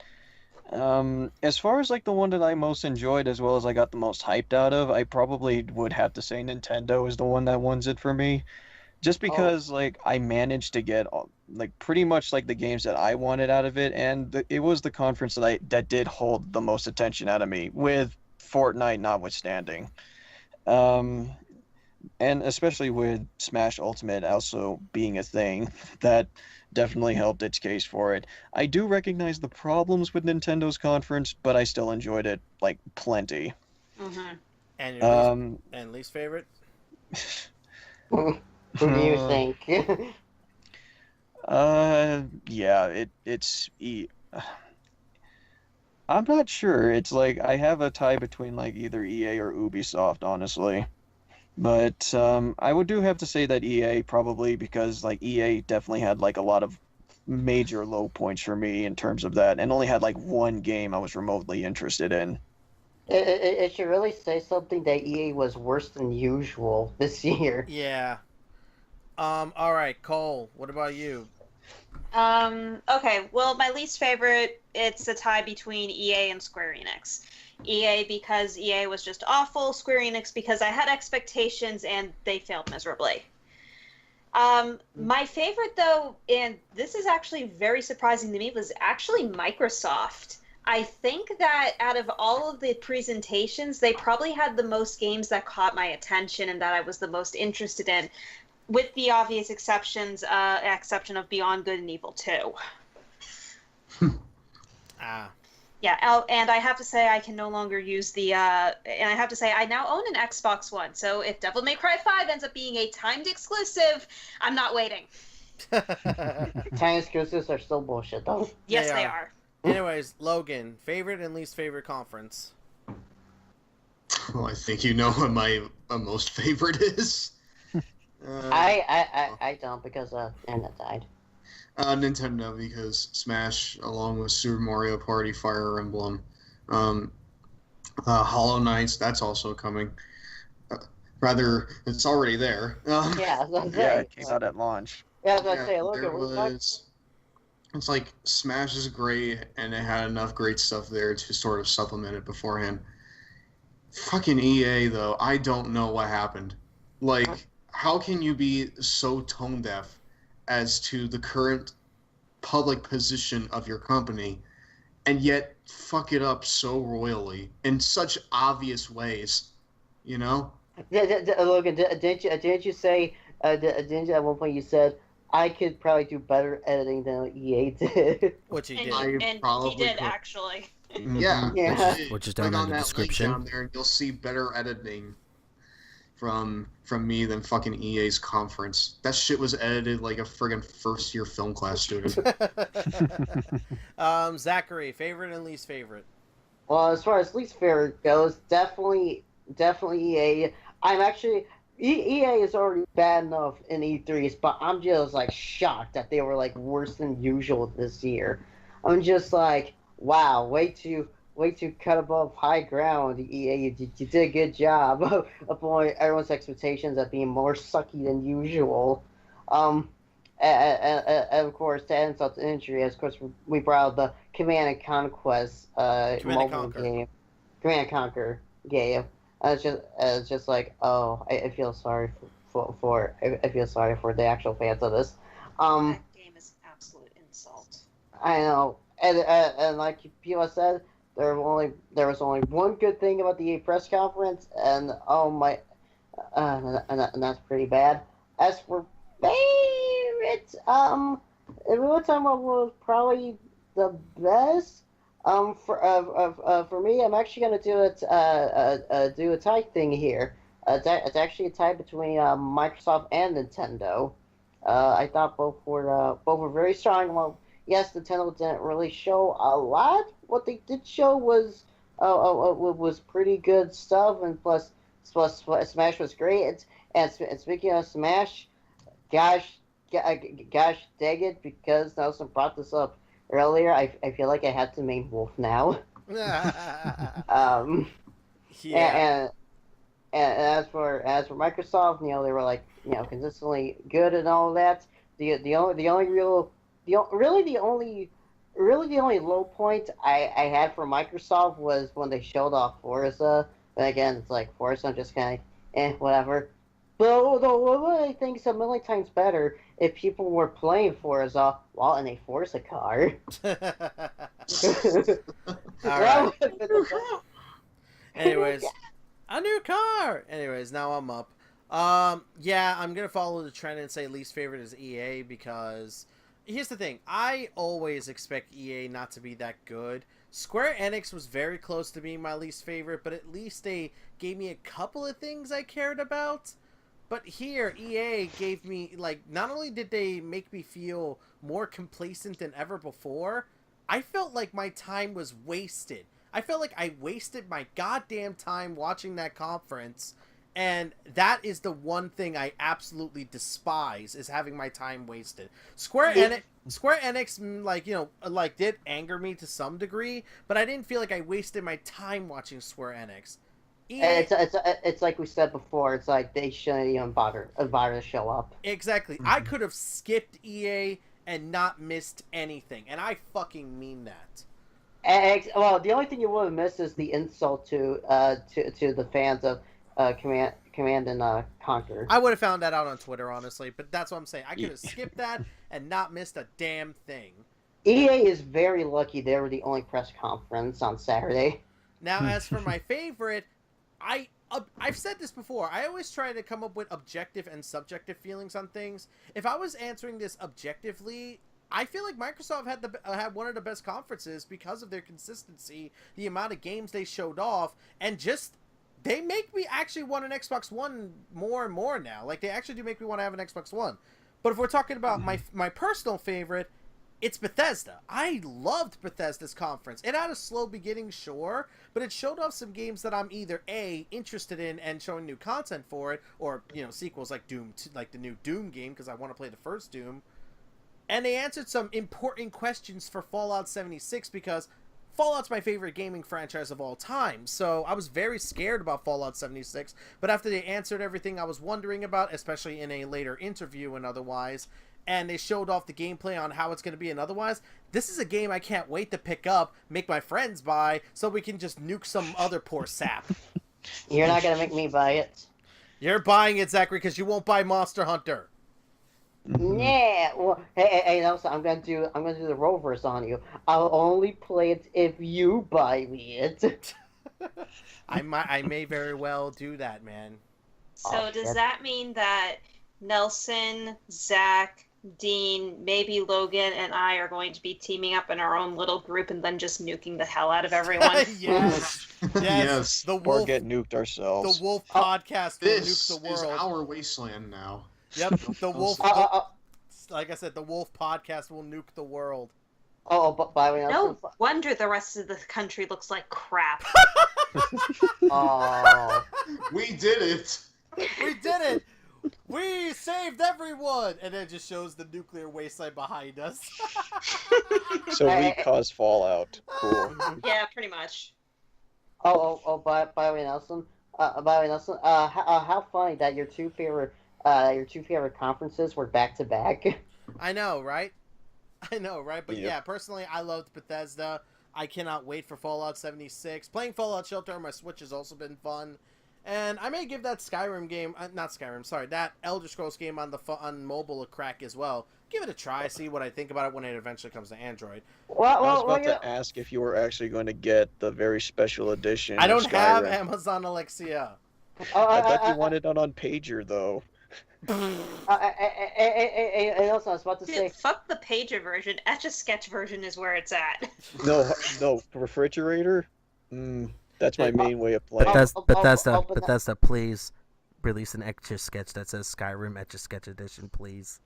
as far as like the one that I most enjoyed as well as I got the most hyped out of, I probably would have to say Nintendo is the one that wins it for me. Just because like I managed to get like pretty much like the games that I wanted out of it, and it was the conference that did hold the most attention out of me, with Fortnite notwithstanding. And especially with Smash Ultimate also being a thing, that definitely helped its case for it. I do recognize the problems with Nintendo's conference, but I still enjoyed it like plenty. Mm-hmm. And your least favorite? Who do you think? Yeah, it's I'm not sure. It's like I have a tie between like either EA or Ubisoft, honestly. But I would have to say that EA probably, because like EA definitely had like a lot of major low points for me in terms of that, and only had like one game I was remotely interested in. It should really say something that EA was worse than usual this year. Yeah. All right, Cole, what about you? Okay, well, my least favorite, it's a tie between EA and Square Enix. EA because EA was just awful, Square Enix because I had expectations and they failed miserably. My favorite, though, and this is actually very surprising to me, was actually Microsoft. I think that out of all of the presentations, they probably had the most games that caught my attention and that I was the most interested in, with the obvious exception of Beyond Good and Evil 2. Yeah, and I have to say I can no longer use the, and I have to say I now own an Xbox One, so if Devil May Cry 5 ends up being a timed exclusive, I'm not waiting. Time exclusives are still bullshit, though. Yes, they are. Anyways, Logan, favorite and least favorite conference? Well, I think you know what my most favorite is. I don't, because Anna died. Nintendo, because Smash, along with Super Mario Party, Fire Emblem, Hollow Knights, that's also coming. Rather, it's already there. Yeah, It came out at launch. Yeah, I was gonna say, look, it's like Smash is great, and it had enough great stuff there to sort of supplement it beforehand. Fucking EA, though, I don't know what happened. Like, how can you be so tone deaf as to the current public position of your company, and yet fuck it up so royally in such obvious ways, you know? Logan, didn't you say? Didn't you, at one point you said I could probably do better editing than EA did? Which he did. And he did, actually. Yeah. Yeah. Which is down in the description. Down there, and you'll see better editing from me than fucking EA's conference. That shit was edited like a friggin' first-year film class student. Zachary, favorite and least favorite? Well, as far as least favorite goes, definitely EA. I'm actually, EA is already bad enough in E3s, but I'm just like shocked that they were like worse than usual this year. I'm just like, wow, way to cut above high ground, EA. You did a good job of blowing everyone's expectations at being more sucky than usual. And of course, to end insult to injury, of course, we brought out the Command and Conquest mobile game, Command and Conquer game. It's just like, oh, I feel sorry I feel sorry for the actual fans of this. That game is an absolute insult. I know, and like people said, there was only one good thing about the EA press conference, and oh my, and that's pretty bad. As for favorites, if we were talking about what was probably the best, for me, I'm actually gonna do a tie thing here. It's actually a tie between Microsoft and Nintendo. I thought both were very strong. Well, yes, Nintendo didn't really show a lot. What they did show was pretty good stuff, and plus Smash was great. And speaking of Smash, gosh dang it, because Nelson brought this up earlier, I feel like I had to main Wolf now. Yeah. And as for Microsoft, they were like, consistently good and all of that. The only low point I had for Microsoft was when they showed off Forza. But again, it's like Forza, I'm just kind of whatever. But what I think is a million times better if people were playing Forza while in a Forza car. All right. Anyways, a new car. Anyways, now I'm up. Yeah, I'm gonna follow the trend and say least favorite is EA because here's the thing. I always expect EA not to be that good. Square Enix was very close to being my least favorite, but at least they gave me a couple of things I cared about. But here, EA gave me, like, not only did they make me feel more complacent than ever before, I felt like my time was wasted. I felt like I wasted my goddamn time watching that conference, and that is the one thing I absolutely despise, is having my time wasted. Square Enix, like, did anger me to some degree, but I didn't feel like I wasted my time watching Square Enix. And it's like we said before. It's like they shouldn't even bother to show up. Exactly. Mm-hmm. I could have skipped EA and not missed anything, and I fucking mean that. Well, the only thing you would have missed is the insult to the fans of Command and Conquer. I would have found that out on Twitter, honestly, but that's what I'm saying. I could have skipped that and not missed a damn thing. EA is very lucky they were the only press conference on Saturday. Now, as for my favorite, I've said this before. I always try to come up with objective and subjective feelings on things. If I was answering this objectively, I feel like Microsoft had one of the best conferences because of their consistency, the amount of games they showed off, and just they make me actually want an Xbox One more and more now. Like, they actually do make me want to have an Xbox One. But if we're talking about my personal favorite, it's Bethesda. I loved Bethesda's conference. It had a slow beginning, sure, but it showed off some games that I'm either A, interested in and showing new content for it, or, sequels like Doom, like the new Doom game, because I want to play the first Doom. And they answered some important questions for Fallout 76, because Fallout's my favorite gaming franchise of all time, so I was very scared about Fallout 76, but after they answered everything I was wondering about, especially in a later interview and otherwise, and they showed off the gameplay on how it's going to be and otherwise, this is a game I can't wait to pick up, make my friends buy, so we can just nuke some other poor sap. You're not going to make me buy it. You're buying it, Zachary, because you won't buy Monster Hunter. Yeah, well, hey, Nelson, I'm gonna do the Rovers on you. I'll only play it if you buy me it. I may very well do that, man. So does that mean that Nelson, Zach, Dean, maybe Logan, and I are going to be teaming up in our own little group and then just nuking the hell out of everyone? Yes. Yes. The Wolf, or get nuked ourselves. The Wolf podcast will This nuke the is world. our wasteland now. Yep, the Wolf. Like I said, the Wolf podcast will nuke the world. But by the way, No wonder the rest of the country looks like crap. Oh. We did it. We did it! We saved everyone! And then it just shows the nuclear wasteland behind us. So we caused fallout. Cool. Yeah, pretty much. By the way, Nelson. How funny that your two favorite conferences were back to back. I know, right? But Yep. yeah, personally, I loved Bethesda. I cannot wait for Fallout 76. Playing Fallout Shelter on my Switch has also been fun. And I may give that Skyrim game, that Elder Scrolls game on mobile a crack as well. Give it a try, see what I think about it when it eventually comes to Android. I was about to ask if you were actually going to get the very special edition. I don't of have Skyrim. Amazon Alexa. I thought you wanted it on pager though. And also, I was about to say, Dude, fuck the pager version. Etch-a-Sketch version is where it's at. No, refrigerator. That's my main way of playing. Bethesda, please release an Etch-a-Sketch that says Skyrim Etch-a-Sketch Edition, please.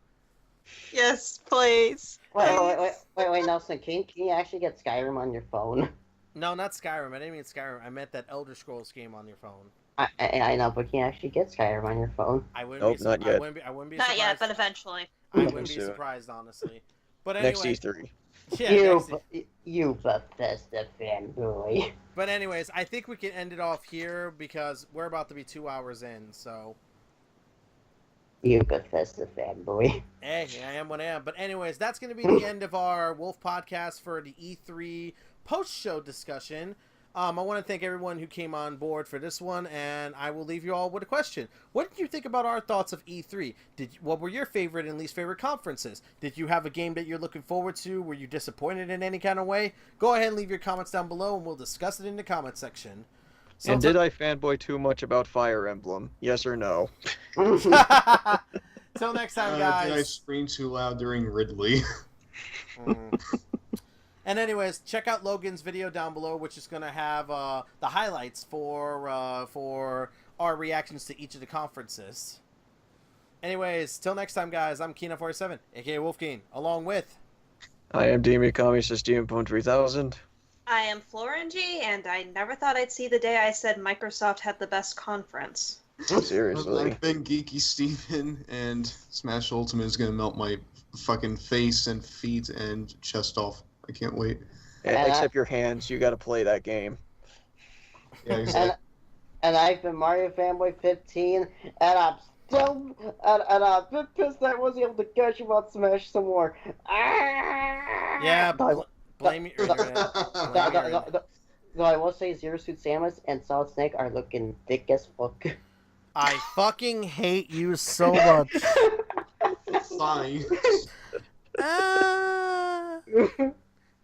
Yes, please. wait, Nelson, can you actually get Skyrim on your phone? No, not Skyrim. I didn't mean Skyrim. I meant that Elder Scrolls game on your phone. I know, but can you actually get Skyrim on your phone? I wouldn't Nope, be, not yet. I wouldn't be Not surprised. yet, but eventually. I wouldn't be Soon. surprised, honestly. But anyway, Next E3. yeah, You Bethesda fanboy. But anyways, I think we can end it off here because we're about to be 2 hours in. So, You Bethesda fanboy. hey, I am what I am. But anyways, that's going to be the end of our Wolf podcast for the E3 post-show discussion. I want to thank everyone who came on board for this one, and I will leave you all with a question. What did you think about our thoughts of E3? What were your favorite and least favorite conferences? Did you have a game that you're looking forward to? Were you disappointed in any kind of way? Go ahead and leave your comments down below, and we'll discuss it in the comment section. So And did I fanboy too much about Fire Emblem? Yes or no? Till next time, Did I guys. scream too loud during Ridley? And anyways, check out Logan's video down below, which is going to have the highlights for our reactions to each of the conferences. Anyways, till next time, guys, I'm Kina47, aka Wolfkeen, along with... I am Demikami, says DMPone 3000. I am FlOrangey, and I never thought I'd see the day I said Microsoft had the best conference. Seriously. I've been Geeky Steven, and Smash Ultimate is gonna melt my fucking face and feet and chest off. I can't wait. Except your hands, you gotta play that game. Yeah, exactly. And I've been Mario Fanboy 15, and I'm still and I've been pissed that I wasn't able to gush about Smash some more. Yeah, blame your internet. Blame your internet. Though I will say Zero Suit Samus and Solid Snake are looking thick as fuck. I fucking hate you so much. Fine.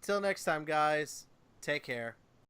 Till next time, guys. Take care.